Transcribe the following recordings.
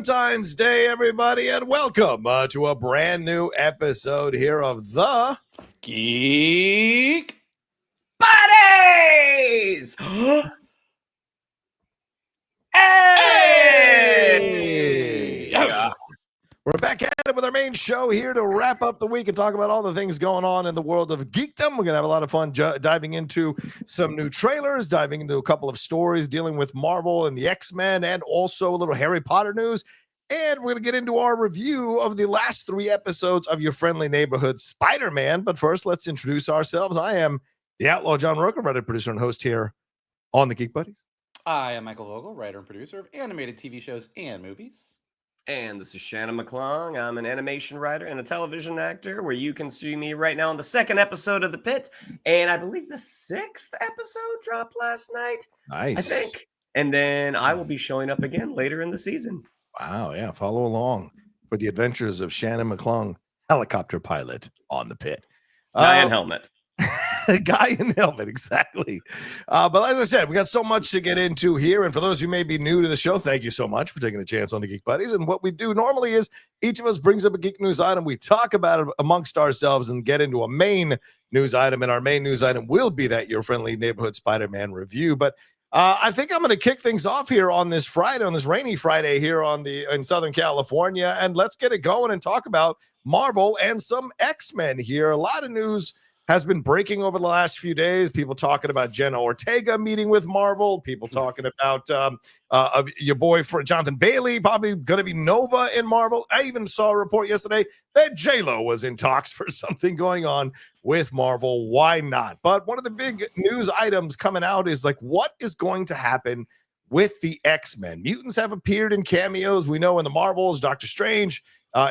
Valentine's Day, everybody, and welcome to a brand new episode here of the Geek Buddies! Hey! Yeah. We're back at it with our main show here to wrap up the week and talk about all the things going on in the world of geekdom. We're going to have a lot of fun diving into some new trailers, diving into a couple of stories dealing with Marvel and the X-Men, and also a little Harry Potter news. And we're going to get into our review of the last 3 episodes of your friendly neighborhood Spider-Man. But first, let's introduce ourselves. I am the Outlaw John Rocha, writer, producer, and host here on the Geek Buddies. I am Michael Vogel, writer and producer of animated TV shows and movies. And this is Shannon McClung. I'm an animation writer and a television actor, where you can see me right now on the 2nd episode of The Pit. And I believe the 6th episode dropped last night. Nice. I think. And then I will be showing up again later in the season. Wow, yeah. Follow along for the adventures of Shannon McClung, helicopter pilot on The Pit. Guy in helmet. Guy in helmet, exactly. But as I said, we got so much to get into here. And for those who may be new to the show, thank you so much for taking a chance on the Geek Buddies. And what we do normally is each of us brings up a geek news item. We talk about it amongst ourselves and get into a main news item. And our main news item will be that your friendly neighborhood Spider-Man review. But I think I'm going to kick things off here on this Friday, on this rainy Friday here in Southern California. And let's get it going and talk about Marvel and some X-Men here. A lot of news has been breaking over the last few days. People talking about Jenna Ortega meeting with Marvel. People talking about your boy for Jonathan Bailey probably going to be Nova in Marvel. I even saw a report yesterday that J-Lo was in talks for something going on with Marvel. Why not? But one of the big news items coming out is like, what is going to happen with the X-Men? Mutants have appeared in cameos. We know in the Marvels, Doctor Strange,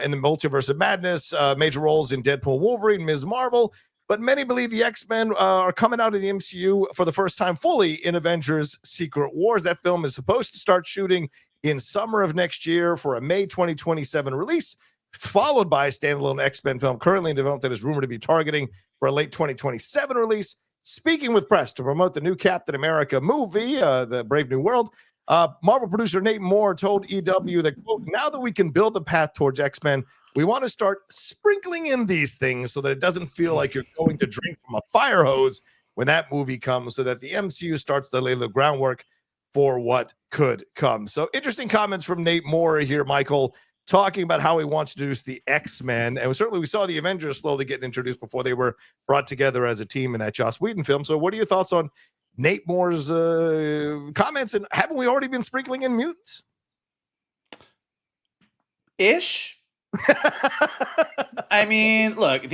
in the Multiverse of Madness, major roles in Deadpool, Wolverine, Ms. Marvel. But many believe the X-Men are coming out of the MCU for the first time fully in Avengers Secret Wars. That film is supposed to start shooting in summer of next year for a May 2027 release, followed by a standalone X-Men film currently in development that is rumored to be targeting for a late 2027 release. Speaking with press to promote the new Captain America movie, The Brave New World, Marvel producer Nate Moore told EW that, quote, now that we can build the path towards X-Men, we want to start sprinkling in these things so that it doesn't feel like you're going to drink from a fire hose when that movie comes, so that the MCU starts to lay the groundwork for what could come. So interesting comments from Nate Moore here, Michael, talking about how he wants to introduce the X-Men. And certainly we saw the Avengers slowly getting introduced before they were brought together as a team in that Joss Whedon film. So what are your thoughts on Nate Moore's comments? And haven't we already been sprinkling in mutants? Ish. I mean, look,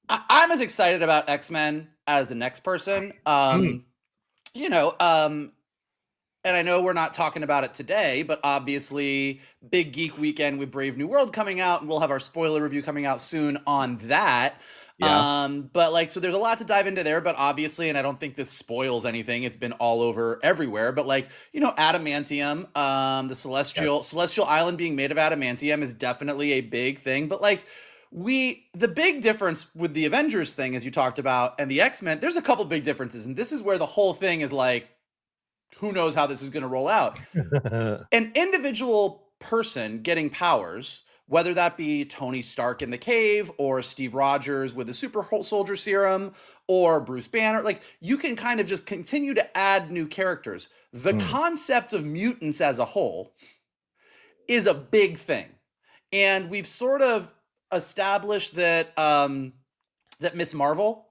I'm as excited about X-Men as the next person. And I know we're not talking about it today, but obviously big geek weekend with Brave New World coming out, and we'll have our spoiler review coming out soon on that. Yeah. So there's a lot to dive into there, but obviously, and I don't think this spoils anything, it's been all over everywhere, but adamantium, the celestial island being made of adamantium is definitely a big thing. But the big difference with the Avengers thing, as you talked about, and the X-Men, there's a couple big differences. And this is where the whole thing is like, who knows how this is going to roll out. An individual person getting powers, whether that be Tony Stark in the cave or Steve Rogers with the super soldier serum or Bruce Banner, you can kind of just continue to add new characters. The concept of mutants as a whole is a big thing. And we've sort of established that that Ms. Marvel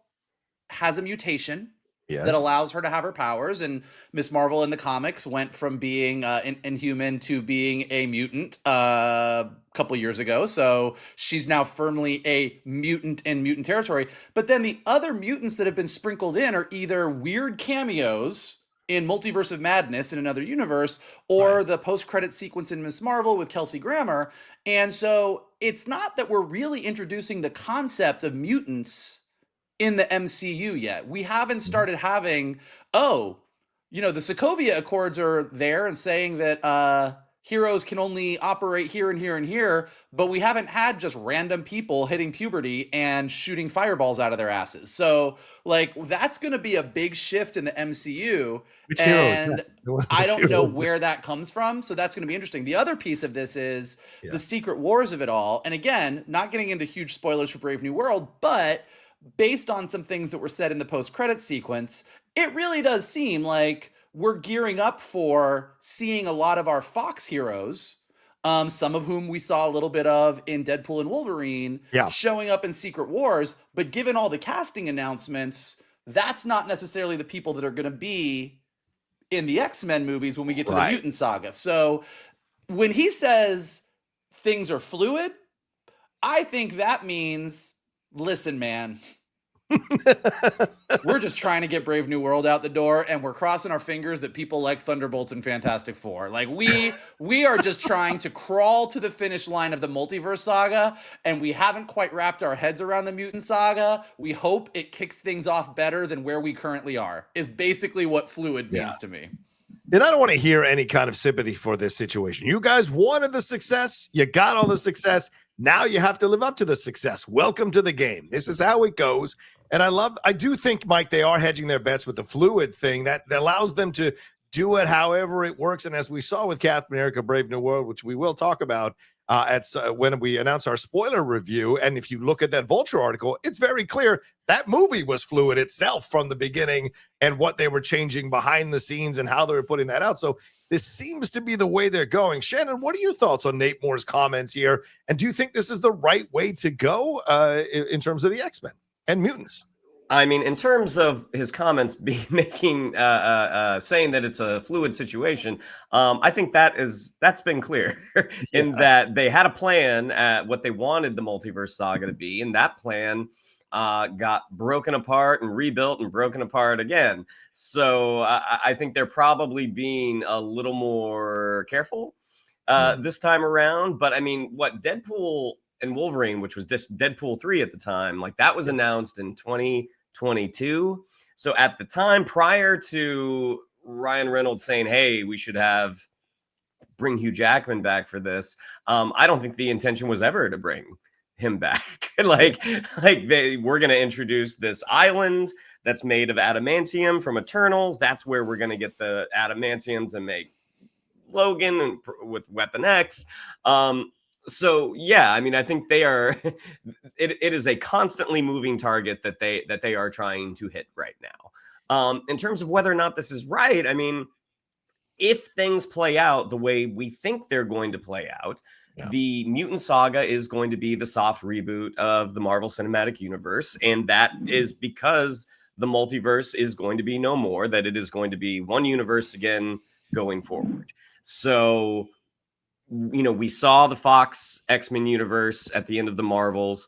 has a mutation. Yes. That allows her to have her powers. And Ms. Marvel in the comics went from being inhuman to being a mutant a couple years ago. So she's now firmly a mutant in mutant territory. But then the other mutants that have been sprinkled in are either weird cameos in Multiverse of Madness in another universe, or the post-credit sequence in Ms. Marvel with Kelsey Grammer. And so it's not that we're really introducing the concept of mutants in the MCU yet. We haven't started having, the Sokovia Accords are there and saying that heroes can only operate here and here and here, but we haven't had just random people hitting puberty and shooting fireballs out of their asses. So like that's going to be a big shift in the MCU. Which and heroes? I Which don't know heroes? where that comes from. So that's going to be interesting. The other piece of this is Yeah. the secret wars of it all. And again, not getting into huge spoilers for Brave New World, but based on some things that were said in the post-credit sequence, it really does seem like we're gearing up for seeing a lot of our Fox heroes, some of whom we saw a little bit of in Deadpool and Wolverine, showing up in Secret Wars. But given all the casting announcements, that's not necessarily the people that are going to be in the X-Men movies when we get to the Mutant Saga. So when he says things are fluid, I think that means, listen, man, we're just trying to get Brave New World out the door, and we're crossing our fingers that people like Thunderbolts and Fantastic Four. Like we are just trying to crawl to the finish line of the multiverse saga, and we haven't quite wrapped our heads around the mutant saga. We hope it kicks things off better than where we currently are, is basically what fluid means to me. And I don't want to hear any kind of sympathy for this situation. You guys wanted the success. You got all the success. Now you have to live up to the success. Welcome to the game. This is how it goes. And I do think, Mike, they are hedging their bets with the fluid thing that allows them to do it however it works. And as we saw with Captain America Brave New World, which we will talk about when we announce our spoiler review. And if you look at that Vulture article, it's very clear that movie was fluid itself from the beginning and what they were changing behind the scenes and how they were putting that out. So this seems to be the way they're going. Shannon, what are your thoughts on Nate Moore's comments here? And do you think this is the right way to go in terms of the X-Men and mutants? I mean, in terms of his comments saying that it's a fluid situation, I think that's been clear in that they had a plan at what they wanted the multiverse saga to be, and that plan got broken apart and rebuilt and broken apart again. So I think they're probably being a little more careful this time around. But I mean, what Deadpool and Wolverine, which was just Deadpool 3 at the time, like that was announced in 2022. So at the time, prior to Ryan Reynolds saying, hey, we should bring Hugh Jackman back for this, I don't think the intention was ever to bring him back. like we're going to introduce this island that's made of adamantium from Eternals. That's where we're going to get the adamantium to make Logan and with Weapon X. So yeah, I mean, I think they are. It is a constantly moving target that they are trying to hit right now. In terms of whether or not this is right, I mean, if things play out the way we think they're going to play out, the Mutant Saga is going to be the soft reboot of the Marvel Cinematic Universe, and that is because the multiverse is going to be no more. That it is going to be one universe again going forward. So, you know, we saw the Fox X-Men universe at the end of the Marvels.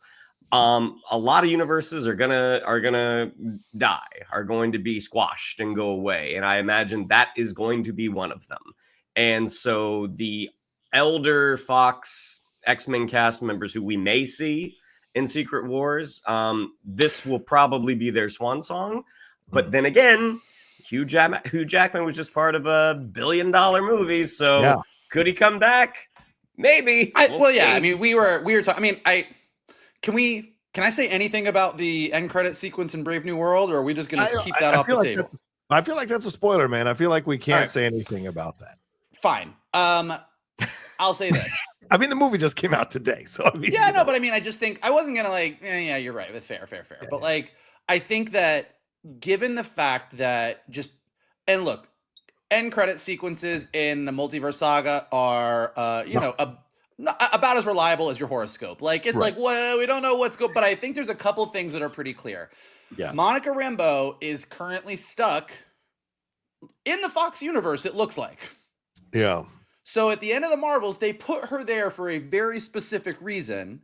A lot of universes are gonna die, are going to be squashed and go away, and I imagine that is going to be one of them. And so the elder Fox X-Men cast members who we may see in Secret Wars, this will probably be their swan song. But then again, Hugh Jackman was just part of a $1 billion movie, so could he come back? Maybe. I mean, we were talking. I mean, can I say anything about the end credit sequence in Brave New World, or are we just going to keep that off the table? I feel like that's a spoiler, man. I feel like we can't say anything about that. Fine. I'll say this. I mean, the movie just came out today, so I mean, but I mean, I just think I wasn't gonna yeah, you're right. It's fair. Yeah. But like, I think that given the fact that and look, end credit sequences in the multiverse saga are, about as reliable as your horoscope. Like, it's like, well, we don't know what's going, but I think there's a couple things that are pretty clear. Yeah. Monica Rambeau is currently stuck in the Fox universe, it looks like. Yeah. So at the end of the Marvels, they put her there for a very specific reason.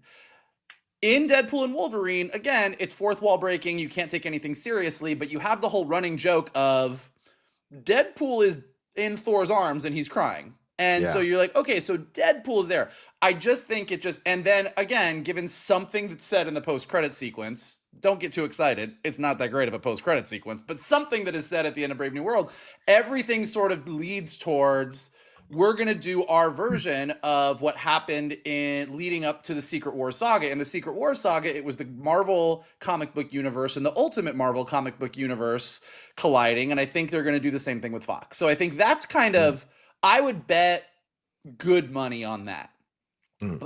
In Deadpool and Wolverine, again, it's fourth wall breaking. You can't take anything seriously, but you have the whole running joke of Deadpool is in Thor's arms and he's crying. And so you're like, okay, so Deadpool's there. I just think and then again, given something that's said in the post-credit sequence, don't get too excited. It's not that great of a post-credit sequence, but something that is said at the end of Brave New World, everything sort of leads towards we're going to do our version of what happened in leading up to the Secret Wars saga. And the Secret Wars saga, it was the Marvel comic book universe and the Ultimate Marvel comic book universe colliding. And I think they're going to do the same thing with Fox. So I think that's kind of, I would bet good money on that.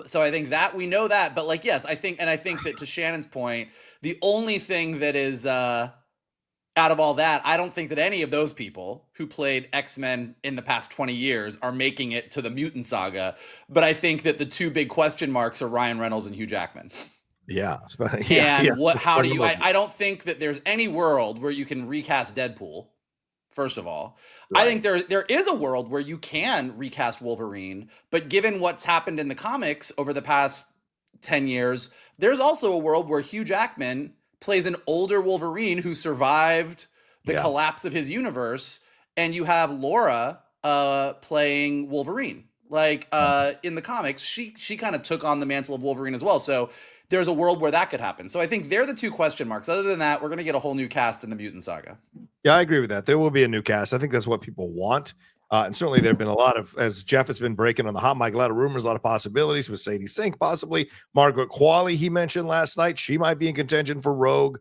So I think that we know that, but like, yes, I think that to Shannon's point, the only thing that is out of all that, I don't think that any of those people who played X-Men in the past 20 years are making it to the mutant saga. But I think that the two big question marks are Ryan Reynolds and Hugh Jackman. Yeah. How do you, I don't think that there's any world where you can recast Deadpool. First of all, right. I think there is a world where you can recast Wolverine, but given what's happened in the comics over the past 10 years, there's also a world where Hugh Jackman plays an older Wolverine who survived the collapse of his universe, and you have Laura playing Wolverine. Like in the comics, she kind of took on the mantle of Wolverine as well. So there's a world where that could happen. So I think they're the two question marks. Other than that, we're going to get a whole new cast in the mutant saga. Yeah, I agree with that. There will be a new cast. I think that's what people want. And certainly there have been a lot of, as Jeff has been breaking on the hot mic, a lot of rumors, a lot of possibilities with Sadie Sink, possibly. Margaret Qualley, he mentioned last night. She might be in contention for Rogue.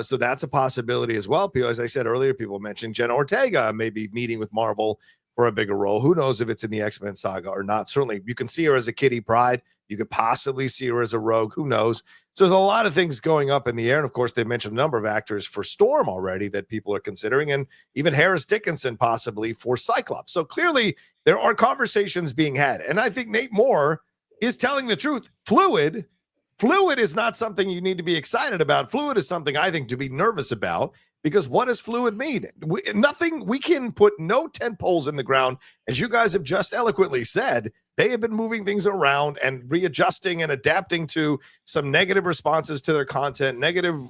So that's a possibility as well. As I said earlier, people mentioned Jenna Ortega may be meeting with Marvel for a bigger role. Who knows if it's in the X-Men saga or not? Certainly, you can see her as a Kitty Pryde. You could possibly see her as a Rogue. Who knows? So there's a lot of things going up in the air. And of course, they mentioned a number of actors for Storm already that people are considering, and even Harris Dickinson possibly for Cyclops. So clearly, there are conversations being had. And I think Nate Moore is telling the truth. Fluid is not something you need to be excited about. Fluid is something I think to be nervous about. Because what does fluid mean? We can put no tent poles in the ground. As you guys have just eloquently said, they have been moving things around and readjusting and adapting to some negative responses to their content, negative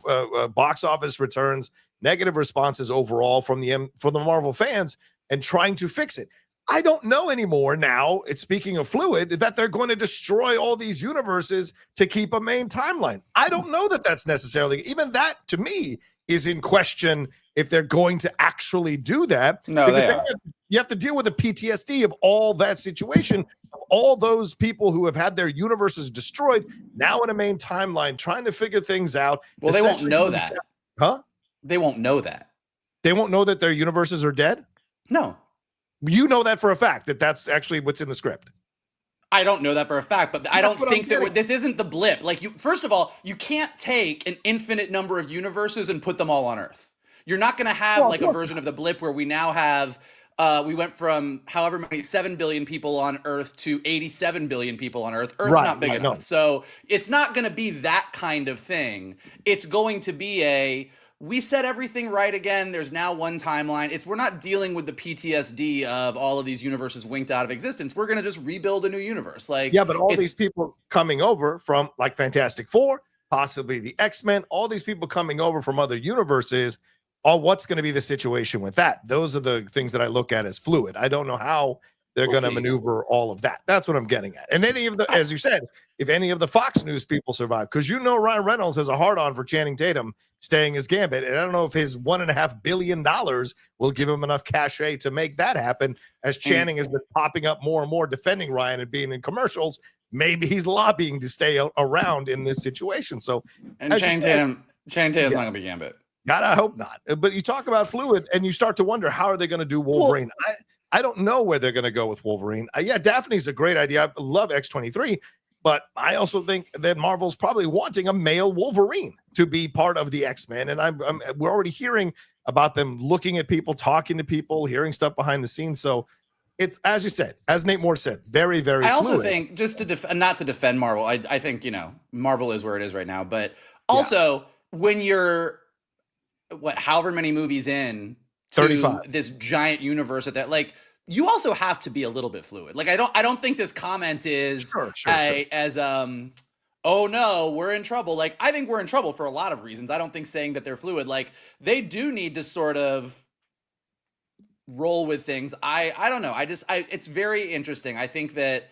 box office returns, negative responses overall from the Marvel fans, and trying to fix it. I don't know anymore now, speaking of fluid, that they're going to destroy all these universes to keep a main timeline. I don't know that that's necessarily, even that to me, is in question if they're going to actually do that. No, because you have to deal with the PTSD of all that situation, all those people who have had their universes destroyed, now in a main timeline, trying to figure things out. Well, they won't know that. Huh? They won't know that. They won't know that their universes are dead? No. You know that for a fact, that that's actually what's in the script. I don't know that for a fact, but I don't think that this isn't the blip. Like, first of all, you can't take an infinite number of universes and put them all on Earth. You're not going to have a version of the blip where we now have, we went from however many 7 billion people on Earth to 87 billion people on Earth. Earth's not big enough. So it's not going to be that kind of thing. It's going to be we set everything right again. There's now one timeline. We're not dealing with the PTSD of all of these universes winked out of existence. We're going to just rebuild a new universe. But all these people coming over from like Fantastic Four, possibly the X-Men, all these people coming over from other universes, what's going to be the situation with that? Those are the things that I look at as fluid. I don't know how they're going to maneuver all of that. That's what I'm getting at. And any of the, as you said, if any of the Fox News people survive, because Ryan Reynolds has a hard-on for Channing Tatum staying as Gambit, and I don't know if his $1.5 billion will give him enough cachet to make that happen, as Channing has been popping up more and more defending Ryan and being in commercials. Maybe he's lobbying to stay around in this situation. So, and Channing Tatum's not going to be Gambit. God, I hope not. But you talk about fluid, and you start to wonder, how are they going to do Wolverine? I don't know where they're going to go with Wolverine. Daphne's a great idea. I love X-23. But I also think that Marvel's probably wanting a male Wolverine to be part of the X-Men. And we're already hearing about them looking at people, talking to people, hearing stuff behind the scenes. So it's, as you said, as Nate Moore said, very, very fluid. I also think, just to not to defend Marvel, I think, Marvel is where it is right now. But also, when you're, however many movies in to 35. This giant universe that you also have to be a little bit fluid. Like, I don't think this comment is sure. Oh no, we're in trouble. Like, I think we're in trouble for a lot of reasons. I don't think saying that they're fluid, they do need to sort of roll with things. I don't know. It's very interesting. I think that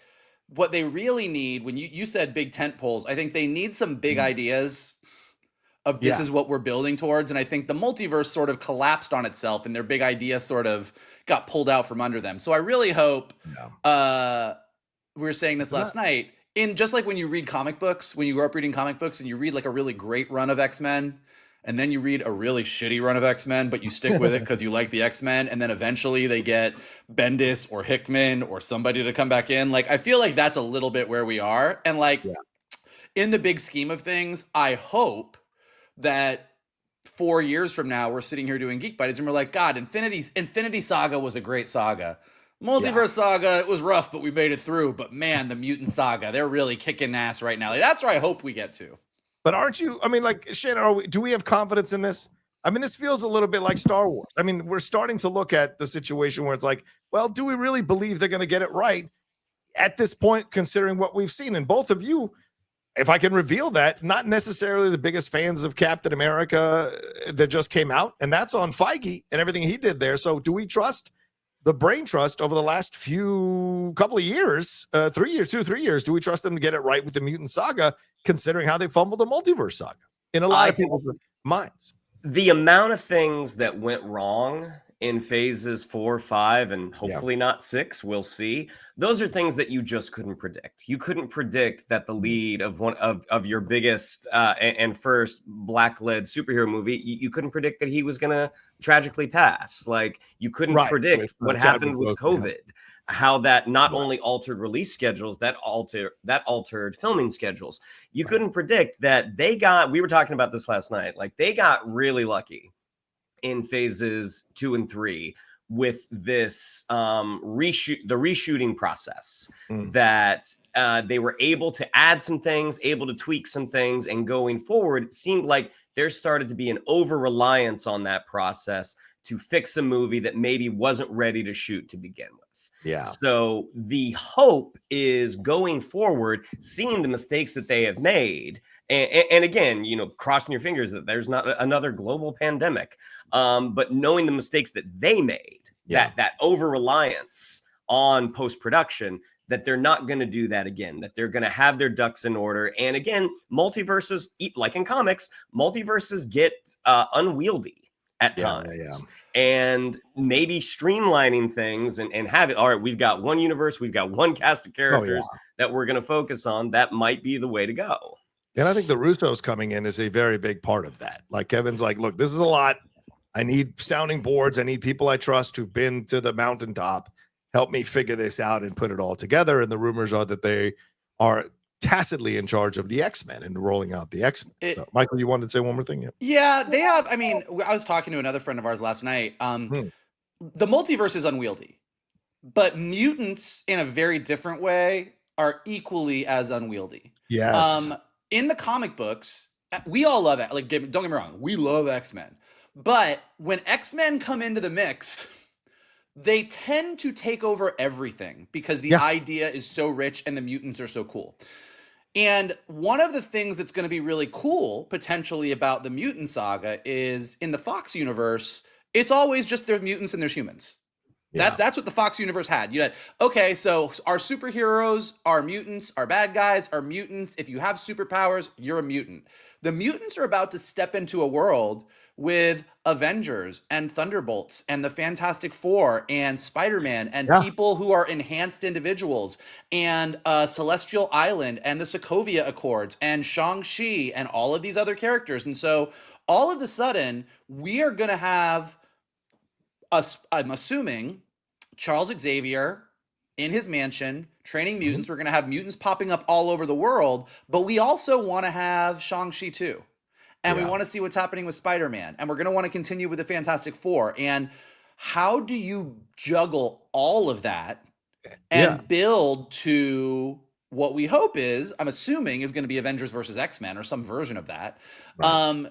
what they really need, when you said big tent poles, I think they need some big ideas of this is what we're building towards. And I think the multiverse sort of collapsed on itself and their big idea sort of got pulled out from under them. So I really hope, we were saying this last night, in just like when you read comic books, when you grow up reading comic books and you read like a really great run of X-Men, and then you read a really shitty run of X-Men, but you stick with it because you like the X-Men, and then eventually they get Bendis or Hickman or somebody to come back in. Like, I feel like that's a little bit where we are. And like, in the big scheme of things, I hope that 4 years from now, we're sitting here doing Geek Buddies and we're like, God, Infinity Saga was a great saga. Multiverse Saga, it was rough, but we made it through. But man, the Mutant Saga, they're really kicking ass right now. Like, that's where I hope we get to. But aren't you, I mean, like, Shannon, do we have confidence in this? I mean, this feels a little bit like Star Wars. I mean, we're starting to look at the situation where it's like, well, do we really believe they're going to get it right at this point, considering what we've seen? And both of you, if I can reveal that, not necessarily the biggest fans of Captain America that just came out, and that's on Feige and everything he did there. So do we trust the brain trust over the last couple of years, 3 years, 2-3 years? Do we trust them to get it right with the Mutant Saga, considering how they fumbled the Multiverse Saga in a lot of people's minds? The amount of things that went wrong in phases 4, 5, and hopefully not 6, we'll see. Those are things that you just couldn't predict. You couldn't predict that the lead of one of your biggest and first black-led superhero movie, you couldn't predict that he was going to tragically pass. Like, you couldn't predict what happened with COVID, how that not only altered release schedules, that altered filming schedules. You couldn't predict that we were talking about this last night, like they got really lucky in phases 2 and 3 with this reshooting process, that they were able to add some things, able to tweak some things, and going forward, it seemed like there started to be an over-reliance on that process to fix a movie that maybe wasn't ready to shoot to begin with. Yeah. So the hope is going forward, seeing the mistakes that they have made, and again, crossing your fingers that there's not another global pandemic, but knowing the mistakes that they made, that over-reliance on post-production, that they're not going to do that again, that they're going to have their ducks in order. And again, multiverses, like in comics, multiverses get unwieldy at times. And maybe streamlining things and have it, all right, we've got one universe, we've got one cast of characters that we're going to focus on. That might be the way to go. And I think the Russos coming in is a very big part of that. Like, Kevin's like, look, this is a lot. I need sounding boards. I need people I trust who've been to the mountaintop. Help me figure this out and put it all together. And the rumors are that they are tacitly in charge of the X-Men and rolling out the X-Men. So, Michael, you wanted to say one more thing? Yeah, they have. I mean, I was talking to another friend of ours last night. The multiverse is unwieldy, but mutants in a very different way are equally as unwieldy. Yes. In the comic books, we all love it. Like, don't get me wrong, we love X-Men. But when X-Men come into the mix, they tend to take over everything because the idea is so rich and the mutants are so cool. And one of the things that's going to be really cool potentially about the mutant saga is in the Fox universe, it's always just there's mutants and there's humans. That's what the Fox universe had. You had, okay, so our superheroes are mutants, our bad guys are mutants. If you have superpowers, you're a mutant. The mutants are about to step into a world with Avengers and Thunderbolts and the Fantastic Four and Spider-Man and people who are enhanced individuals and Celestial Island and the Sokovia Accords and Shang-Chi and all of these other characters. And so all of a sudden, we are going to have, I'm assuming, Charles Xavier in his mansion training mutants. We're going to have mutants popping up all over the world, but we also want to have Shang-Chi too. And we want to see what's happening with Spider-Man. And we're going to want to continue with the Fantastic Four. And how do you juggle all of that and build to what we hope is, I'm assuming, is going to be Avengers versus X-Men or some version of that. Right.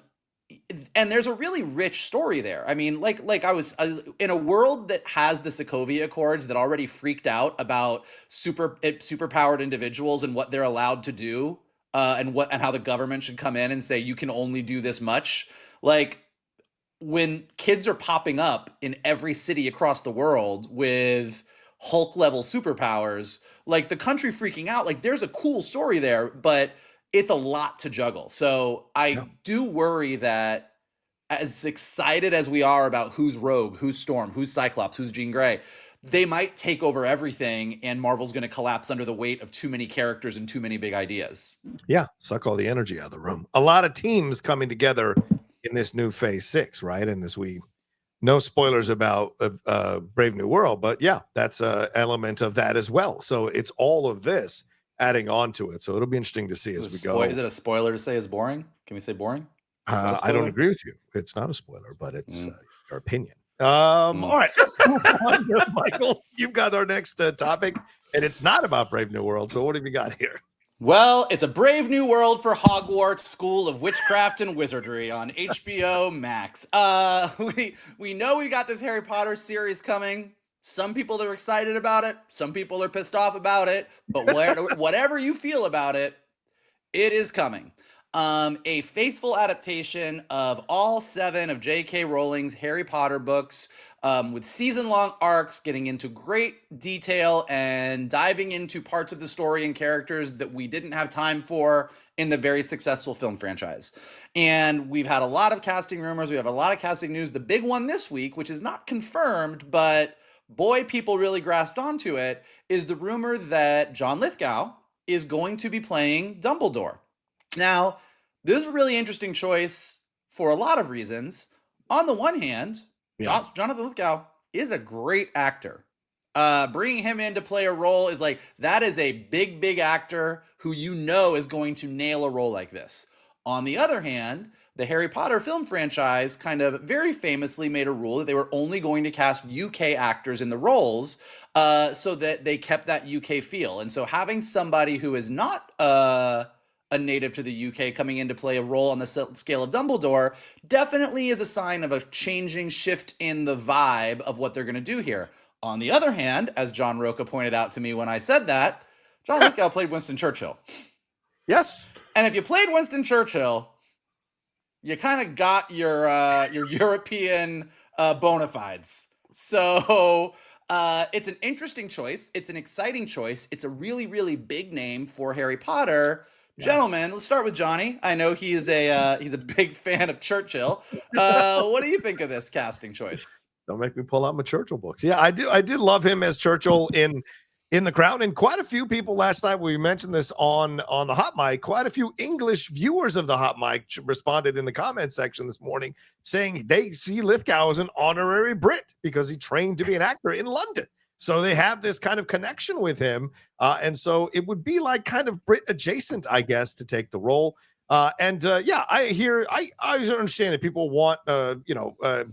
And there's a really rich story there. I mean, like I was in a world that has the Sokovia Accords that already freaked out about superpowered individuals and what they're allowed to do. And how the government should come in and say you can only do this much. Like, when kids are popping up in every city across the world with Hulk level superpowers, like the country freaking out, like there's a cool story there, but it's a lot to juggle. So I do worry that as excited as we are about who's Rogue, who's Storm, who's Cyclops, who's Jean Grey, they might take over everything, and Marvel's going to collapse under the weight of too many characters and too many big ideas. Yeah, suck all the energy out of the room. A lot of teams coming together in this new Phase 6, right? And as we no spoilers about Brave New World, but yeah, that's an element of that as well. So it's all of this adding on to it. So it'll be interesting to see as we go. Is it a spoiler to say it's boring? Can we say boring? I don't agree with you. It's not a spoiler, but it's your opinion. All right, let's move on to Michael. You've got our next topic, and it's not about Brave New World. So what have you got here? Well, it's a Brave New World for Hogwarts School of Witchcraft and Wizardry on HBO Max. We know we got this Harry Potter series coming. Some people are excited about it. Some people are pissed off about it. But whatever you feel about it, it is coming. A faithful adaptation of all 7 of J.K. Rowling's Harry Potter books, with season-long arcs, getting into great detail and diving into parts of the story and characters that we didn't have time for in the very successful film franchise. And we've had a lot of casting rumors. We have a lot of casting news. The big one this week, which is not confirmed, but boy, people really grasped onto it, is the rumor that John Lithgow is going to be playing Dumbledore. Now, this is a really interesting choice for a lot of reasons. On the one hand, Jonathan Lithgow is a great actor. Bringing him in to play a role is that is a big, big actor who is going to nail a role like this. On the other hand, the Harry Potter film franchise kind of very famously made a rule that they were only going to cast UK actors in the roles so that they kept that UK feel. And so having somebody who is not a native to the UK coming in to play a role on the scale of Dumbledore definitely is a sign of a changing shift in the vibe of what they're going to do here. On the other hand, as John Rocha pointed out to me when I said that, John Lithgow played Winston Churchill. Yes. And if you played Winston Churchill, you kind of got your European bona fides. So it's an interesting choice. It's an exciting choice. It's a really, really big name for Harry Potter. Yeah. Gentlemen, let's start with Johnny. I know he's a big fan of Churchill. What do you think of this casting choice? Don't make me pull out my Churchill books. Yeah, I do. I did love him as Churchill in The Crown, and quite a few people last night. We mentioned this on the hot mic. Quite a few English viewers of the hot mic responded in the comment section this morning, saying they see Lithgow as an honorary Brit because he trained to be an actor in London. So they have this kind of connection with him. And so it would be like kind of Brit adjacent, I guess, to take the role. I understand that people want,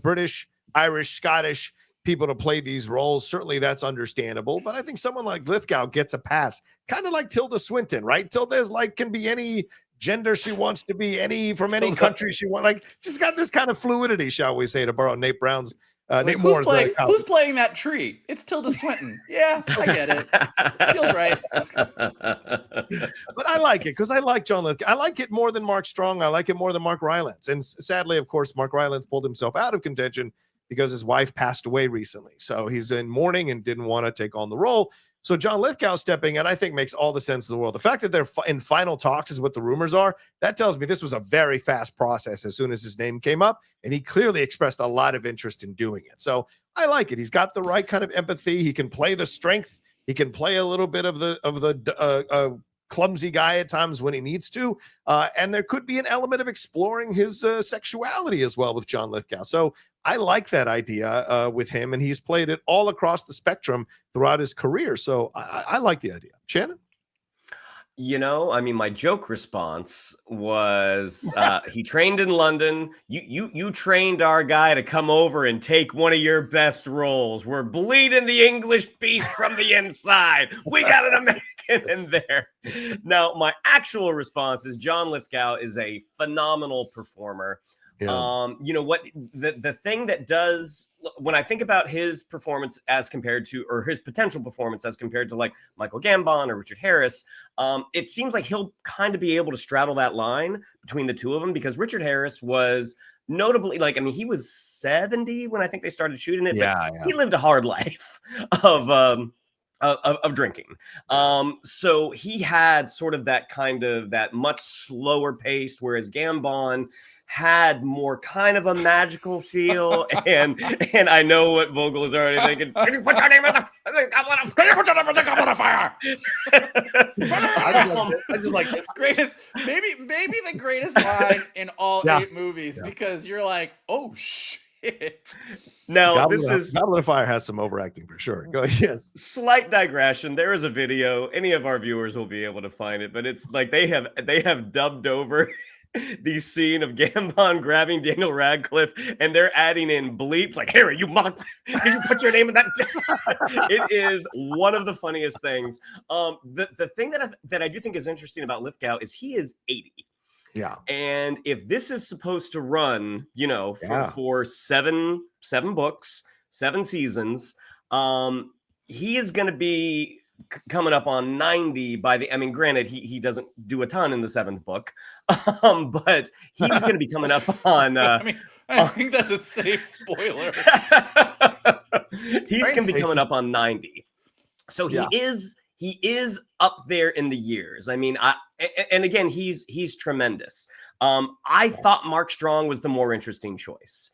British, Irish, Scottish people to play these roles. Certainly that's understandable. But I think someone like Lithgow gets a pass, kind of like Tilda Swinton, right? Tilda's can be any gender she wants to be, from any country she wants. She's got this kind of fluidity, shall we say, to borrow Nate Brown's. Who's playing that tree? It's Tilda Swinton. Yeah, I get it. Feels right. But I like it because I like John Lithgow. I like it more than Mark Strong. I like it more than Mark Rylance. And sadly, of course, Mark Rylance pulled himself out of contention because his wife passed away recently. So he's in mourning and didn't want to take on the role. So John Lithgow stepping in, I think, makes all the sense in the world. The fact that they're in final talks is what the rumors are. That tells me this was a very fast process as soon as his name came up, and he clearly expressed a lot of interest in doing it. So I like it. He's got the right kind of empathy. He can play the strength. He can play a little bit of the clumsy guy at times when he needs to. And there could be an element of exploring his sexuality as well with John Lithgow. So I like that idea with him, and he's played it all across the spectrum throughout his career. So I like the idea. Shannon? My joke response was he trained in London. You trained our guy to come over and take one of your best roles. We're bleeding the English beast from the inside. We got an American in there. Now, my actual response is John Lithgow is a phenomenal performer. Yeah. The thing that does, when I think about his performance as compared to, or his potential performance as compared to Michael Gambon or Richard Harris, it seems like he'll kind of be able to straddle that line between the two of them, because Richard Harris was notably he was 70 when I think they started shooting it. Yeah, but he lived a hard life of of drinking. So he had sort of that much slower pace, whereas Gambon had more kind of a magical feel. and I know what Vogel is already thinking. Can you put your name in the goblet of fire? I just like the greatest, maybe the greatest line in all 8 movies, because you're like, oh shit. Now Goblet of Fire has some overacting for sure. Go yes. Slight digression. There is a video. Any of our viewers will be able to find it, but it's like they have dubbed over the scene of Gambon grabbing Daniel Radcliffe, and they're adding in bleeps like, Harry, you mother, did you put your name in that? It is one of the funniest things. The thing that I do think is interesting about Lithgow is he is 80. Yeah. And if this is supposed to run, for seven books, 7 seasons, he is going to be coming up on 90 by the, I mean, granted, he doesn't do a ton in the 7th book, but he's going to be coming up on, I think that's a safe spoiler. He's going to be coming up on 90. So he is up there in the years. I mean, and again, he's tremendous. I thought Mark Strong was the more interesting choice.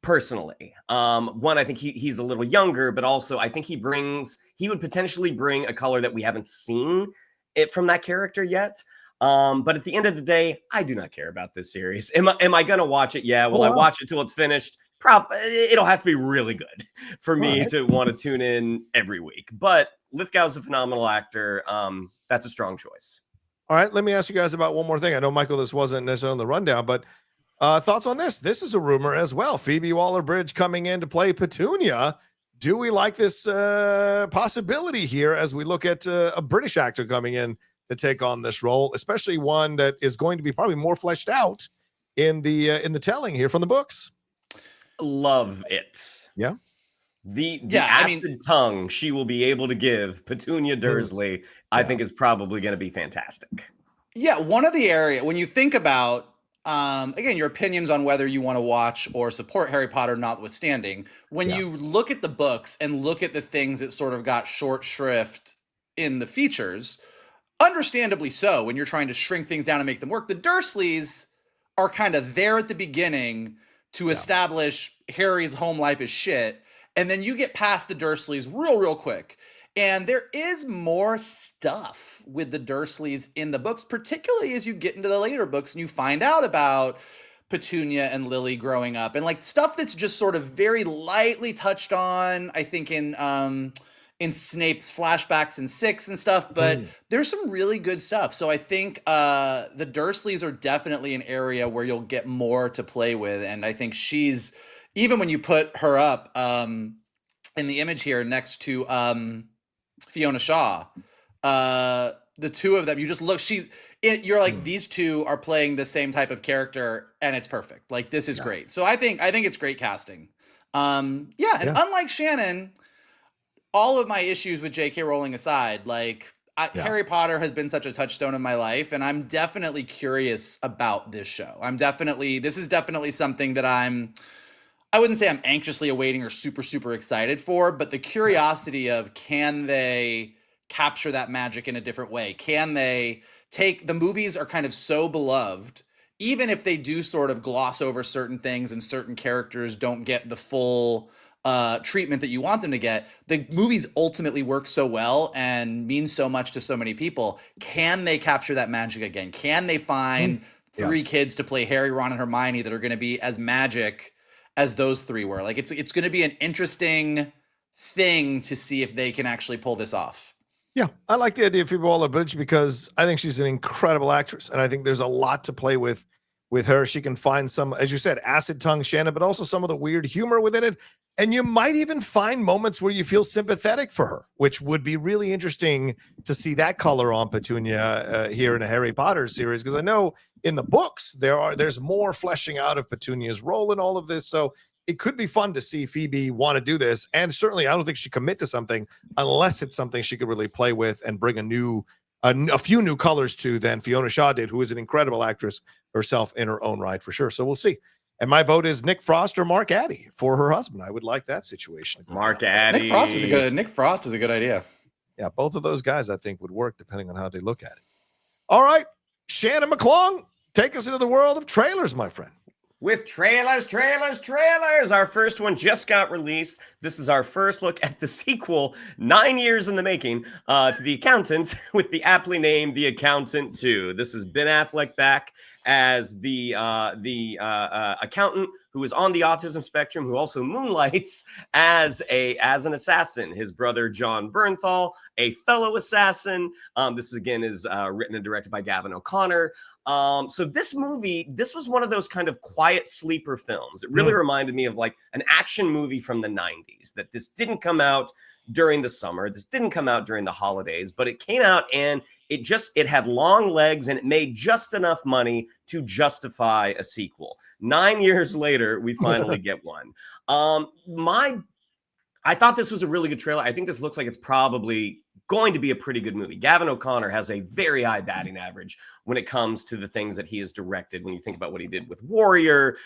Personally, one, I think he's a little younger, but also I think he would potentially bring a color that we haven't seen it from that character yet. But at the end of the day, I do not care about this series. Am I going to watch it? Yeah. Will I watch it till it's finished? It'll have to be really good for me to want to tune in every week. But Lithgow's a phenomenal actor. That's a strong choice. All right, let me ask you guys about one more thing. I know, Michael, this wasn't necessarily on the rundown, but thoughts on this? This is a rumor as well. Phoebe Waller-Bridge coming in to play Petunia. Do we like this possibility here as we look at a British actor coming in to take on this role, especially one that is going to be probably more fleshed out in the telling here from the books? Love it. Yeah. The acid tongue she will be able to give Petunia Dursley, I think, is probably going to be fantastic. Yeah, one of the areas, when you think about, again, your opinions on whether you want to watch or support Harry Potter notwithstanding, when you look at the books and look at the things that sort of got short shrift in the features, understandably so, when you're trying to shrink things down and make them work, the Dursleys are kind of there at the beginning to establish Harry's home life is shit. And then you get past the Dursleys real quick. And there is more stuff with the Dursleys in the books, particularly as you get into the later books and you find out about Petunia and Lily growing up, and like stuff that's just sort of very lightly touched on, I think, in Snape's flashbacks in 6 and stuff, but there's some really good stuff. So I think the Dursleys are definitely an area where you'll get more to play with. And I think she's, even when you put her up in the image here next to Fiona Shaw, the two of them, you just look, you're like, these two are playing the same type of character and it's perfect. Like, this is great. So I think it's great casting. Unlike Shannon, all of my issues with J.K. Rowling aside, like Harry Potter has been such a touchstone in my life, and I'm definitely curious about this show. This is definitely something that I wouldn't say I'm anxiously awaiting or super excited for, but the curiosity of, can they capture that magic in a different way? Can they the movies are kind of so beloved, even if they do sort of gloss over certain things and certain characters don't get the full treatment that you want them to get, the movies ultimately work so well and mean so much to so many people. Can they capture that magic again? Can they find 3 kids to play Harry, Ron, and Hermione that are going to be as magic as those 3 were? Like, it's going to be an interesting thing to see if they can actually pull this off. Yeah, I like the idea of Phoebe Waller-Bridge because I think she's an incredible actress, and I think there's a lot to play with her. She can find some, as you said, acid tongue Shannon, but also some of the weird humor within it. And you might even find moments where you feel sympathetic for her, which would be really interesting to see that color on Petunia here in a Harry Potter series. Because I know in the books there's more fleshing out of Petunia's role in all of this. So it could be fun to see Phoebe want to do this. And certainly I don't think she'd commit to something unless it's something she could really play with and bring a few new colors to than Fiona Shaw did, who is an incredible actress herself in her own right, for sure. So we'll see. And my vote is Nick Frost or Mark Addy for her husband. I would like that situation. Mark Addy. Nick Frost is a good idea. Yeah, both of those guys I think would work depending on how they look at it. All right, Shannon McClung, take us into the world of trailers, my friend. With trailers. Our first one just got released. This is our first look at the sequel, 9 years in the making, to The Accountant, with the aptly named The Accountant 2. This is Ben Affleck back as the accountant who is on the autism spectrum, who also moonlights as an assassin. His brother John Bernthal, a fellow assassin. This again is written and directed by Gavin O'Connor. So this movie, this was one of those kind of quiet sleeper films. It really reminded me of like an action movie from the 90s, that this didn't come out during the summer. This didn't come out during the holidays, but it came out and it had long legs and it made just enough money to justify a sequel. 9 years later, we finally get one. I thought this was a really good trailer. I think this looks like it's probably going to be a pretty good movie. Gavin O'Connor has a very high batting average when it comes to the things that he has directed. When you think about what he did with Warrior,